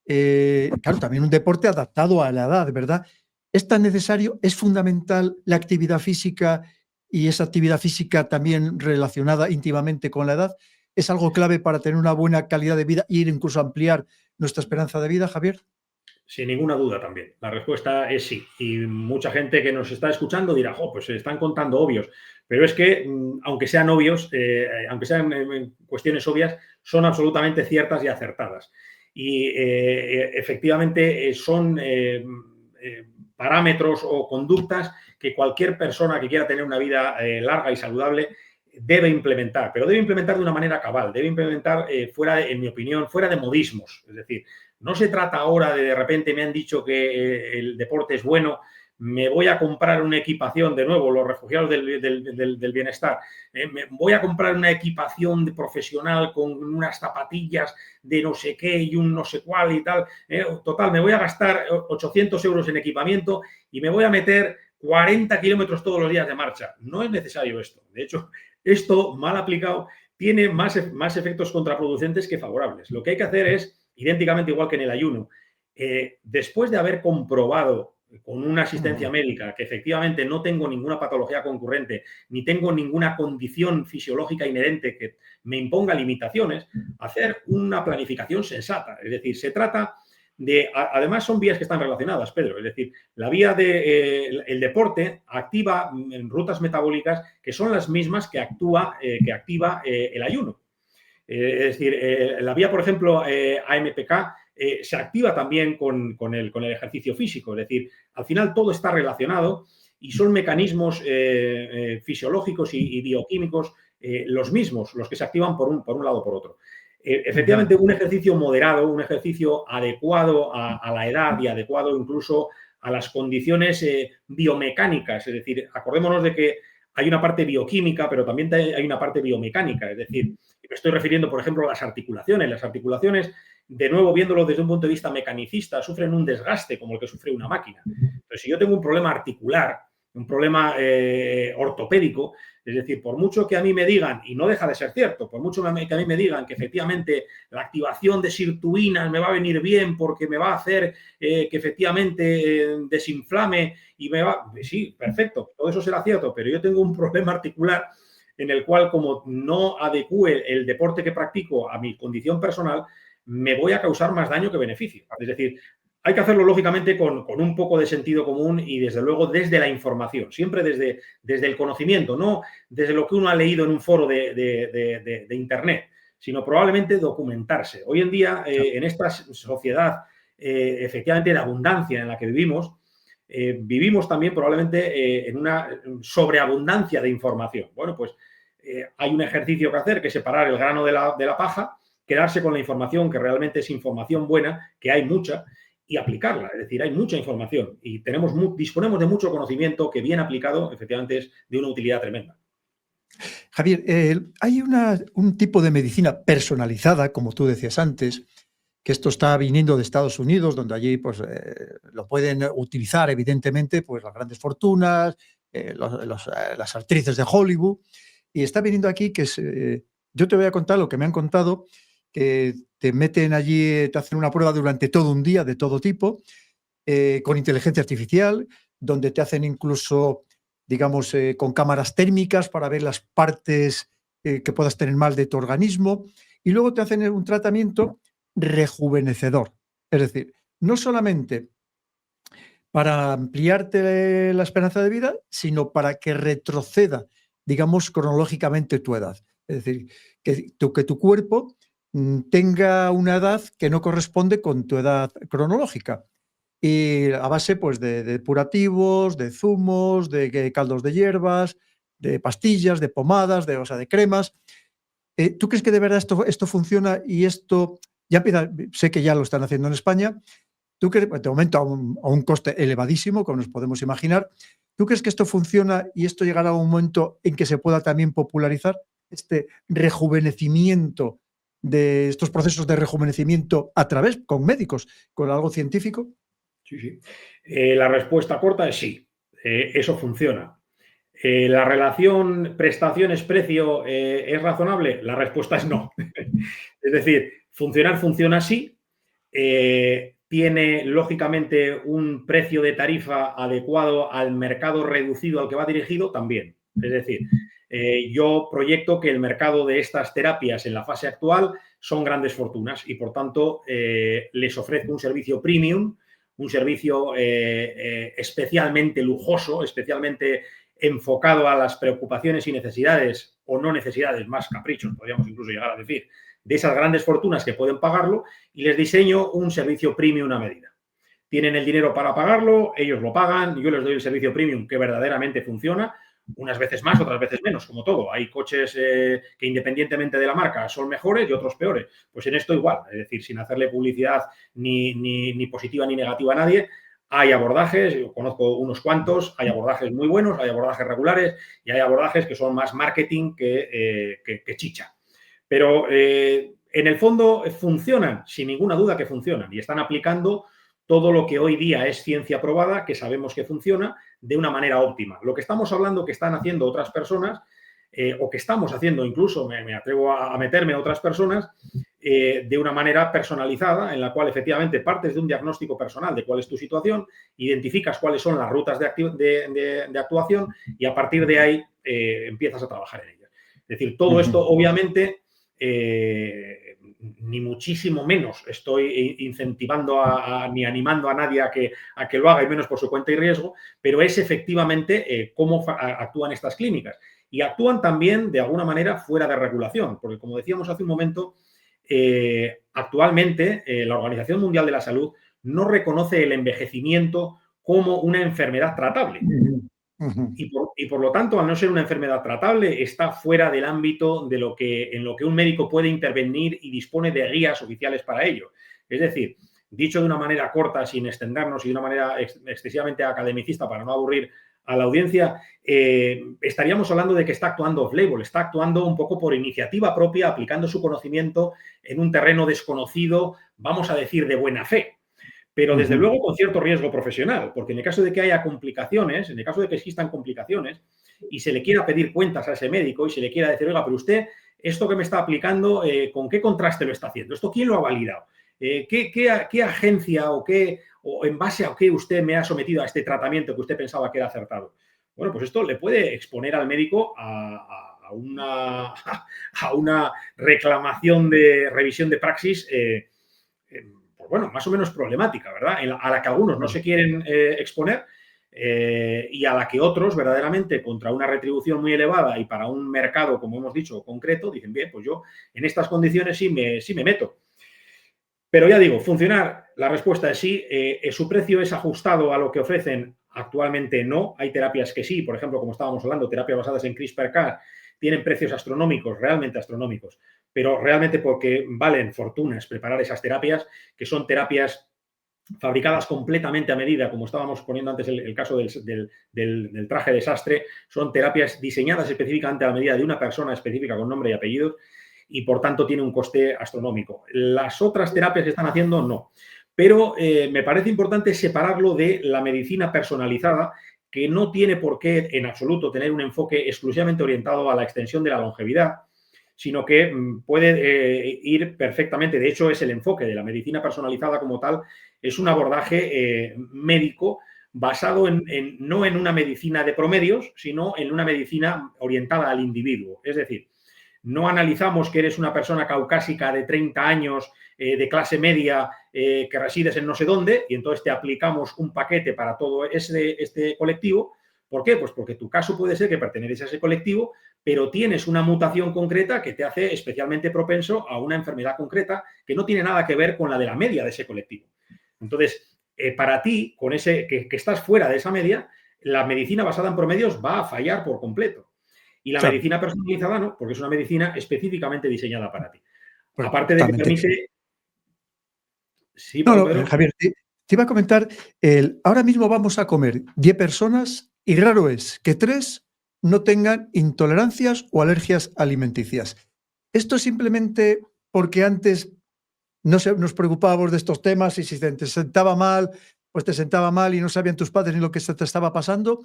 Claro, también un deporte adaptado a la edad, ¿verdad? ¿Es tan necesario, es fundamental la actividad física y esa actividad física también relacionada íntimamente con la edad? ¿Es algo clave para tener una buena calidad de vida e ir incluso a ampliar nuestra esperanza de vida, Javier? Sin ninguna duda también. La respuesta es sí. Y mucha gente que nos está escuchando dirá, pues se están contando obvios. Pero es que, aunque sean obvios, aunque sean cuestiones obvias, son absolutamente ciertas y acertadas. Y efectivamente son parámetros o conductas que cualquier persona que quiera tener una vida larga y saludable debe implementar, pero debe implementar de una manera cabal, debe implementar en mi opinión, fuera de modismos. Es decir, no se trata ahora de repente me han dicho que el deporte es bueno, me voy a comprar una equipación, de nuevo, los refugiados del bienestar, me voy a comprar una equipación profesional con unas zapatillas de no sé qué y un no sé cuál y tal. Total, me voy a gastar 800 euros en equipamiento y me voy a meter 40 kilómetros todos los días de marcha. No es necesario esto. De hecho, esto, mal aplicado, tiene más efectos contraproducentes que favorables. Lo que hay que hacer es, idénticamente igual que en el ayuno, después de haber comprobado con una asistencia médica que efectivamente no tengo ninguna patología concurrente ni tengo ninguna condición fisiológica inherente que me imponga limitaciones, hacer una planificación sensata. Es decir, se trata de, además son vías que están relacionadas, Pedro, es decir, la vía del deporte activa rutas metabólicas que son las mismas que activa el ayuno. Es decir, la vía, por ejemplo, AMPK se activa también con el ejercicio físico. Es decir, al final todo está relacionado y son mecanismos fisiológicos y bioquímicos los mismos, los que se activan por un lado o por otro. Ya. Efectivamente, un ejercicio moderado, un ejercicio adecuado a la edad y adecuado incluso a las condiciones biomecánicas. Es decir, acordémonos de que hay una parte bioquímica, pero también hay una parte biomecánica. Es decir, me estoy refiriendo, por ejemplo, a las articulaciones. Las articulaciones, de nuevo, viéndolo desde un punto de vista mecanicista, sufren un desgaste como el que sufre una máquina. Entonces, si yo tengo un problema articular, un problema ortopédico, es decir, por mucho que a mí me digan, y no deja de ser cierto, por mucho que a mí me digan que efectivamente la activación de sirtuinas me va a venir bien porque me va a hacer que efectivamente desinflame y me va... Sí, perfecto, todo eso será cierto, pero yo tengo un problema articular en el cual, como no adecue el deporte que practico a mi condición personal, me voy a causar más daño que beneficio. Es decir, hay que hacerlo, lógicamente, con un poco de sentido común y, desde luego, desde la información, siempre desde el conocimiento, no desde lo que uno ha leído en un foro de Internet, sino probablemente documentarse. Hoy en día, en esta sociedad, efectivamente, de abundancia en la que vivimos, vivimos también probablemente en una sobreabundancia de información. Bueno, pues hay un ejercicio que hacer, que es separar el grano de la paja, quedarse con la información que realmente es información buena, que hay mucha, y aplicarla. Es decir, hay mucha información y disponemos de mucho conocimiento que, bien aplicado, efectivamente es de una utilidad tremenda. Javier, hay un tipo de medicina personalizada, como tú decías antes, que esto está viniendo de Estados Unidos, donde allí pues, lo pueden utilizar, evidentemente, pues, las grandes fortunas, las actrices de Hollywood, y está viniendo aquí que yo te voy a contar lo que me han contado, que te meten allí, te hacen una prueba durante todo un día de todo tipo, con inteligencia artificial, donde te hacen incluso, digamos, con cámaras térmicas para ver las partes que puedas tener mal de tu organismo, y luego te hacen un tratamiento rejuvenecedor. Es decir, no solamente para ampliarte la esperanza de vida, sino para que retroceda, digamos, cronológicamente tu edad. Es decir, que tu cuerpo tenga una edad que no corresponde con tu edad cronológica. Y a base, pues, de depurativos, de zumos, de caldos de hierbas, de pastillas, de pomadas, o sea, de cremas. ¿Tú crees que de verdad esto funciona y esto ya empieza? Sé que ya lo están haciendo en España. ¿Tú crees, de momento a un coste elevadísimo, como nos podemos imaginar? ¿Tú crees que esto funciona y esto llegará a un momento en que se pueda también popularizar este rejuvenecimiento, de estos procesos de rejuvenecimiento a través, con médicos, con algo científico? Sí, sí. La respuesta corta es sí. Eso funciona. ¿La relación prestaciones-precio es razonable? La respuesta es no. Es decir, funcionar funciona sí. Tiene, lógicamente, un precio de tarifa adecuado al mercado reducido al que va dirigido también. Es decir, yo proyecto que el mercado de estas terapias en la fase actual son grandes fortunas y, por tanto, les ofrezco un servicio premium, un servicio especialmente lujoso, especialmente enfocado a las preocupaciones y necesidades, o no necesidades, más caprichos, podríamos incluso llegar a decir, de esas grandes fortunas que pueden pagarlo, y les diseño un servicio premium a medida. Tienen el dinero para pagarlo, ellos lo pagan, yo les doy el servicio premium que verdaderamente funciona, unas veces más, otras veces menos, como todo. Hay coches que, independientemente de la marca, son mejores y otros peores. Pues en esto igual, es decir, sin hacerle publicidad ni positiva ni negativa a nadie, hay abordajes, yo conozco unos cuantos, hay abordajes muy buenos, hay abordajes regulares y hay abordajes que son más marketing que chicha. Pero en el fondo funcionan, sin ninguna duda que funcionan, y están aplicando todo lo que hoy día es ciencia probada, que sabemos que funciona, de una manera óptima. Lo que estamos hablando que están haciendo otras personas, o que estamos haciendo incluso, me atrevo a meterme a otras personas, de una manera personalizada, en la cual efectivamente partes de un diagnóstico personal de cuál es tu situación, identificas cuáles son las rutas de actuación y a partir de ahí empiezas a trabajar en ellas. Es decir, todo esto obviamente ni muchísimo menos estoy incentivando ni animando a nadie a que lo haga, y menos por su cuenta y riesgo, pero es efectivamente cómo actúan estas clínicas. Y actúan también, de alguna manera, fuera de regulación, porque, como decíamos hace un momento, actualmente la Organización Mundial de la Salud no reconoce el envejecimiento como una enfermedad tratable. Ujú. Y por lo tanto, al no ser una enfermedad tratable, está fuera del ámbito de en lo que un médico puede intervenir y dispone de guías oficiales para ello. Es decir, dicho de una manera corta, sin extendernos y de una manera excesivamente academicista para no aburrir a la audiencia, estaríamos hablando de que está actuando off-label, está actuando un poco por iniciativa propia, aplicando su conocimiento en un terreno desconocido, vamos a decir, de buena fe. Pero desde Ujú. luego con cierto riesgo profesional, porque en el caso de que haya complicaciones, en el caso de que existan complicaciones y se le quiera pedir cuentas a ese médico y se le quiera decir, oiga, pero usted, esto que me está aplicando, ¿con qué contraste lo está haciendo? ¿Esto quién lo ha validado? ¿Qué agencia o en base a qué usted me ha sometido a este tratamiento que usted pensaba que era acertado? Bueno, pues esto le puede exponer al médico a una reclamación de revisión de praxis pues bueno, más o menos problemática, ¿verdad? A la que algunos no se quieren exponer y a la que otros, verdaderamente, contra una retribución muy elevada y para un mercado, como hemos dicho, concreto, dicen, bien, pues yo en estas condiciones sí me meto. Pero ya digo, funcionar, la respuesta es sí. ¿Su precio es ajustado a lo que ofrecen? Actualmente no. Hay terapias que sí, por ejemplo, como estábamos hablando, terapias basadas en CRISPR-Cas, tienen precios astronómicos, realmente astronómicos, pero realmente porque valen fortunas preparar esas terapias, que son terapias fabricadas completamente a medida, como estábamos poniendo antes el caso del traje desastre, son terapias diseñadas específicamente a la medida de una persona específica con nombre y apellidos y por tanto tiene un coste astronómico. Las otras terapias que están haciendo no. Pero me parece importante separarlo de la medicina personalizada, que no tiene por qué en absoluto tener un enfoque exclusivamente orientado a la extensión de la longevidad, sino que puede ir perfectamente, de hecho es el enfoque de la medicina personalizada como tal, es un abordaje médico basado no en una medicina de promedios, sino en una medicina orientada al individuo. Es decir, no analizamos que eres una persona caucásica de 30 años, de clase media, que resides en no sé dónde, y entonces te aplicamos un paquete para todo este colectivo. ¿Por qué? Pues porque tu caso puede ser que perteneces a ese colectivo, pero tienes una mutación concreta que te hace especialmente propenso a una enfermedad concreta que no tiene nada que ver con la de la media de ese colectivo. Entonces, para ti, con que estás fuera de esa media, la medicina basada en promedios va a fallar por completo. Y la Claro, medicina personalizada no, porque es una medicina específicamente diseñada para ti. pues Aparte de que totalmente. permite... Sí, No, perdón, no, Pedro. Javier, te iba a comentar, ahora mismo vamos a comer 10 personas y raro es que 3 no tengan intolerancias o alergias alimenticias. Esto es simplemente porque antes nos preocupábamos de estos temas y si te sentaba mal, pues te sentaba mal y no sabían tus padres ni lo que se te estaba pasando,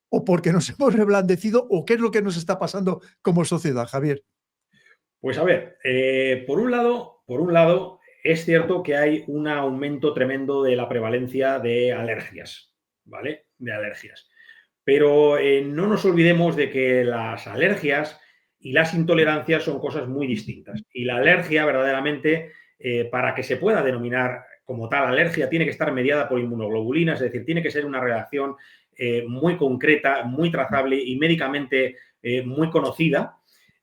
o porque nos hemos reblandecido, o qué es lo que nos está pasando como sociedad, Javier. Pues a ver, por un lado, es cierto que hay un aumento tremendo de la prevalencia de alergias, ¿vale? De alergias. Pero no nos olvidemos de que las alergias y las intolerancias son cosas muy distintas. Y la alergia, verdaderamente, para que se pueda denominar como tal alergia, tiene que estar mediada por inmunoglobulinas, es decir, tiene que ser una reacción muy concreta, muy trazable y médicamente muy conocida.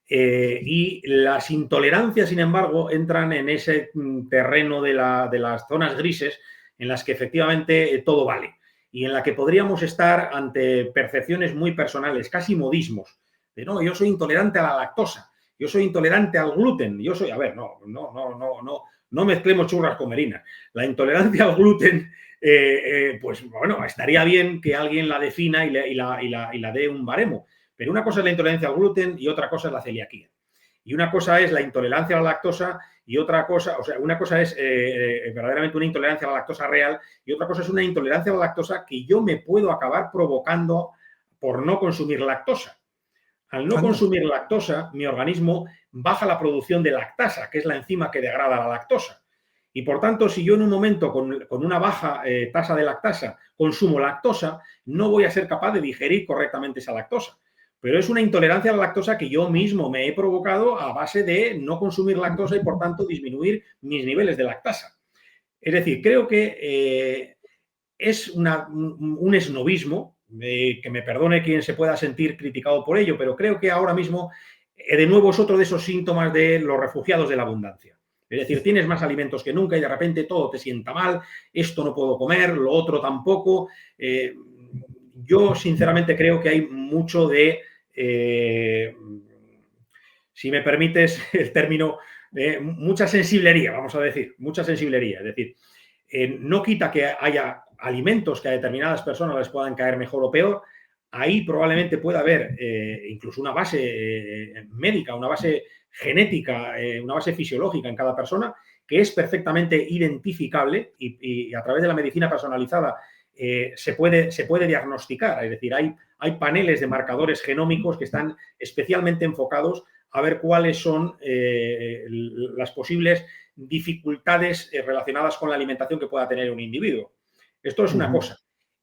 Y las intolerancias, sin embargo, entran en ese terreno de las zonas grises en las que efectivamente todo vale y en la que podríamos estar ante percepciones muy personales, casi modismos, de no, yo soy intolerante a la lactosa, yo soy intolerante al gluten, yo soy, a ver, no mezclemos churras con merinas. La intolerancia al gluten, pues bueno, estaría bien que alguien la defina y la dé un baremo, pero una cosa es la intolerancia al gluten y otra cosa es la celiaquía. Y una cosa es la intolerancia a la lactosa y otra cosa, o sea, una cosa es verdaderamente una intolerancia a la lactosa real y otra cosa es una intolerancia a la lactosa que yo me puedo acabar provocando por no consumir lactosa. Al no Anda. consumir lactosa, mi organismo baja la producción de lactasa, que es la enzima que degrada la lactosa. Y por tanto, si yo en un momento con una baja tasa de lactasa consumo lactosa, no voy a ser capaz de digerir correctamente esa lactosa. Pero es una intolerancia a la lactosa que yo mismo me he provocado a base de no consumir lactosa y por tanto disminuir mis niveles de lactasa. Es decir, creo que es un esnovismo, que me perdone quien se pueda sentir criticado por ello, pero creo que ahora mismo, de nuevo, es otro de esos síntomas de los refugiados de la abundancia. Es decir, tienes más alimentos que nunca y de repente todo te sienta mal, esto no puedo comer, lo otro tampoco. yo sinceramente creo que hay mucho de, si me permites el término, mucha sensiblería, vamos a decir, mucha sensiblería. Es decir, no quita que haya alimentos que a determinadas personas les puedan caer mejor o peor. Ahí probablemente pueda haber incluso una base médica, una base genética, una base fisiológica en cada persona que es perfectamente identificable y a través de la medicina personalizada se puede diagnosticar. Es decir, hay paneles de marcadores genómicos que están especialmente enfocados a ver cuáles son las posibles dificultades relacionadas con la alimentación que pueda tener un individuo. Esto es una cosa.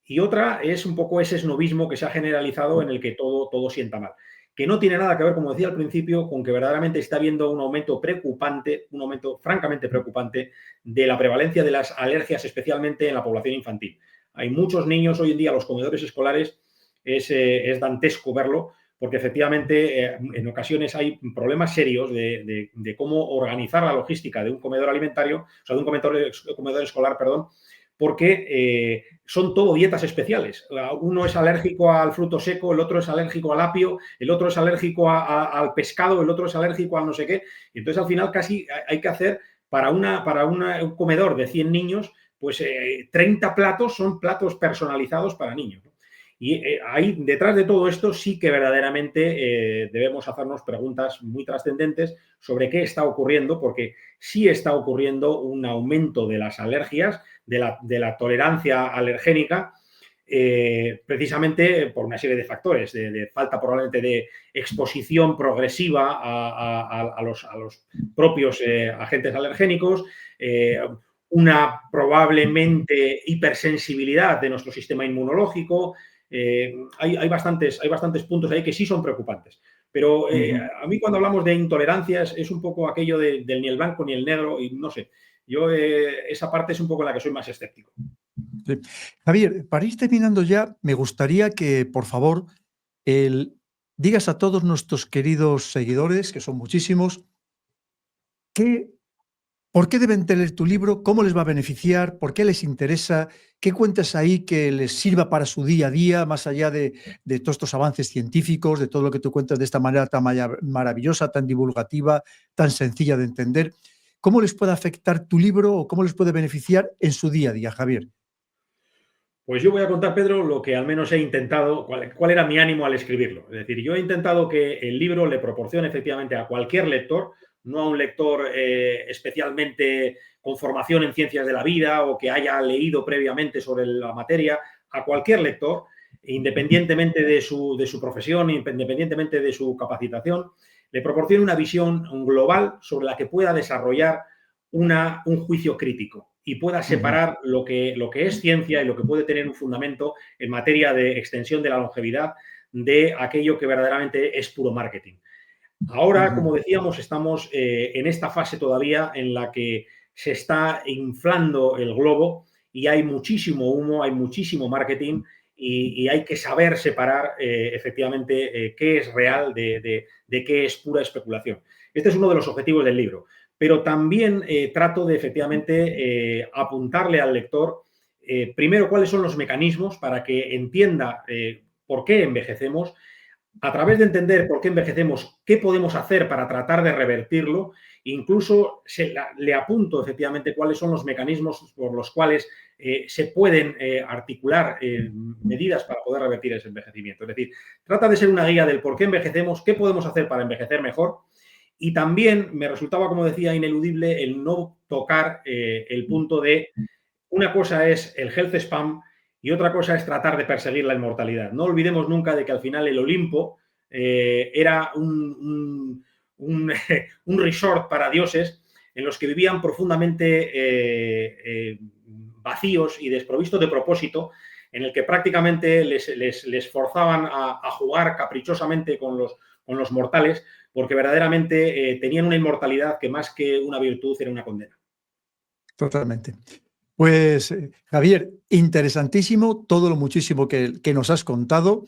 Y otra es un poco ese esnovismo que se ha generalizado en el que todo sienta mal. Que no tiene nada que ver, como decía al principio, con que verdaderamente está habiendo un aumento preocupante, un aumento francamente preocupante de la prevalencia de las alergias, especialmente en la población infantil. Hay muchos niños hoy en día, los comedores escolares, es dantesco verlo, porque efectivamente en ocasiones hay problemas serios de cómo organizar la logística de un comedor alimentario, o sea, de un comedor escolar, perdón, porque son todo dietas especiales. Uno es alérgico al fruto seco, el otro es alérgico al apio, el otro es alérgico al pescado, el otro es alérgico a no sé qué. Y entonces al final casi hay que hacer para un comedor de 100 niños, pues 30 platos son platos personalizados para niños. Y ahí, detrás de todo esto, sí que verdaderamente debemos hacernos preguntas muy trascendentes sobre qué está ocurriendo, porque sí está ocurriendo un aumento de las alergias, de la tolerancia alergénica, precisamente por una serie de factores, de falta probablemente de exposición progresiva a los propios agentes alergénicos, una probablemente hipersensibilidad de nuestro sistema inmunológico. Hay bastantes puntos ahí que sí son preocupantes. Pero a mí cuando hablamos de intolerancias es un poco aquello del ni el blanco ni el negro y no sé. Yo esa parte es un poco en la que soy más escéptico. Sí. Javier, para ir terminando ya, me gustaría que, por favor, digas a todos nuestros queridos seguidores, que son muchísimos, ¿por qué deben tener tu libro? ¿Cómo les va a beneficiar? ¿Por qué les interesa? ¿Qué cuentas ahí que les sirva para su día a día, más allá de todos estos avances científicos, de todo lo que tú cuentas de esta manera tan maravillosa, tan divulgativa, tan sencilla de entender? ¿Cómo les puede afectar tu libro o cómo les puede beneficiar en su día a día, Javier? Pues yo voy a contar, Pedro, lo que al menos he intentado, cuál era mi ánimo al escribirlo. Es decir, yo he intentado que el libro le proporcione efectivamente a cualquier lector, no a un lector especialmente con formación en ciencias de la vida o que haya leído previamente sobre la materia, a cualquier lector, independientemente de su profesión, independientemente de su capacitación, le proporcione una visión global sobre la que pueda desarrollar un juicio crítico y pueda separar lo que es ciencia y lo que puede tener un fundamento en materia de extensión de la longevidad de aquello que verdaderamente es puro marketing. Ahora, como decíamos, estamos en esta fase todavía en la que se está inflando el globo y hay muchísimo humo, hay muchísimo marketing y hay que saber separar efectivamente qué es real de qué es pura especulación. Este es uno de los objetivos del libro, pero también trato de efectivamente apuntarle al lector primero cuáles son los mecanismos para que entienda por qué envejecemos, a través de entender por qué envejecemos, qué podemos hacer para tratar de revertirlo, incluso le apunto efectivamente cuáles son los mecanismos por los cuales se pueden articular medidas para poder revertir ese envejecimiento. Es decir, trata de ser una guía del por qué envejecemos, qué podemos hacer para envejecer mejor y también me resultaba, como decía, ineludible el no tocar el punto de una cosa es el health spam y otra cosa es tratar de perseguir la inmortalidad. No olvidemos nunca de que al final el Olimpo era un resort para dioses en los que vivían profundamente vacíos y desprovistos de propósito, en el que prácticamente les forzaban a jugar caprichosamente con los mortales, porque verdaderamente tenían una inmortalidad que más que una virtud era una condena. Totalmente. Pues, Javier, interesantísimo todo lo muchísimo que nos has contado.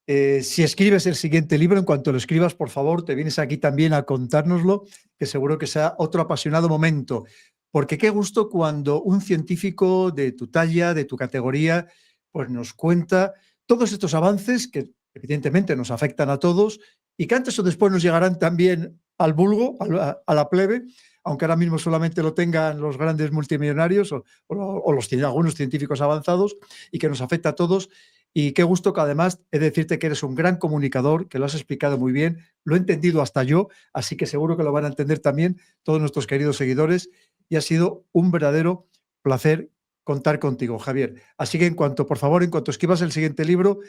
Si escribes el siguiente libro, en cuanto lo escribas, por favor, te vienes aquí también a contárnoslo, que seguro que sea otro apasionado momento. Porque qué gusto cuando un científico de tu talla, de tu categoría, pues nos cuenta todos estos avances que evidentemente nos afectan a todos y que antes o después nos llegarán también al vulgo, a la plebe, aunque ahora mismo solamente lo tengan los grandes multimillonarios o algunos científicos avanzados, y que nos afecta a todos. Y qué gusto que además he de decirte que eres un gran comunicador, que lo has explicado muy bien, lo he entendido hasta yo, así que seguro que lo van a entender también todos nuestros queridos seguidores, y ha sido un verdadero placer contar contigo, Javier. Así que por favor, en cuanto escribas el siguiente libro,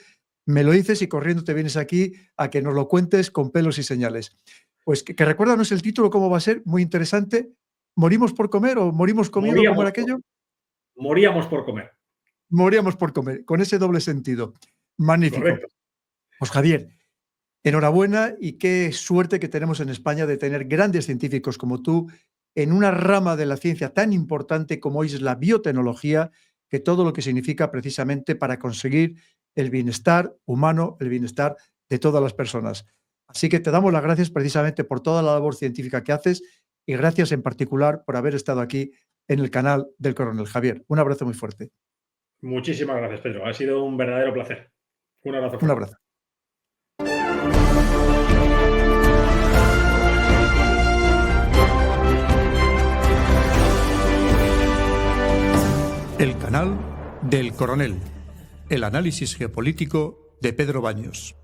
me lo dices y corriendo te vienes aquí a que nos lo cuentes con pelos y señales. Pues que recuérdanos el título, cómo va a ser, muy interesante. ¿Morimos por comer o morimos comiendo? ¿Cómo era aquello? Moríamos por comer. Moríamos por comer, con ese doble sentido. Magnífico. Correcto. Pues Javier, enhorabuena y qué suerte que tenemos en España de tener grandes científicos como tú en una rama de la ciencia tan importante como hoy es la biotecnología, que todo lo que significa precisamente para conseguir el bienestar humano, el bienestar de todas las personas. Así que te damos las gracias precisamente por toda la labor científica que haces y gracias en particular por haber estado aquí en el canal del Coronel. Javier, un abrazo muy fuerte. Muchísimas gracias, Pedro. Ha sido un verdadero placer. Un abrazo fuerte. Un abrazo. El canal del Coronel. El análisis geopolítico de Pedro Baños.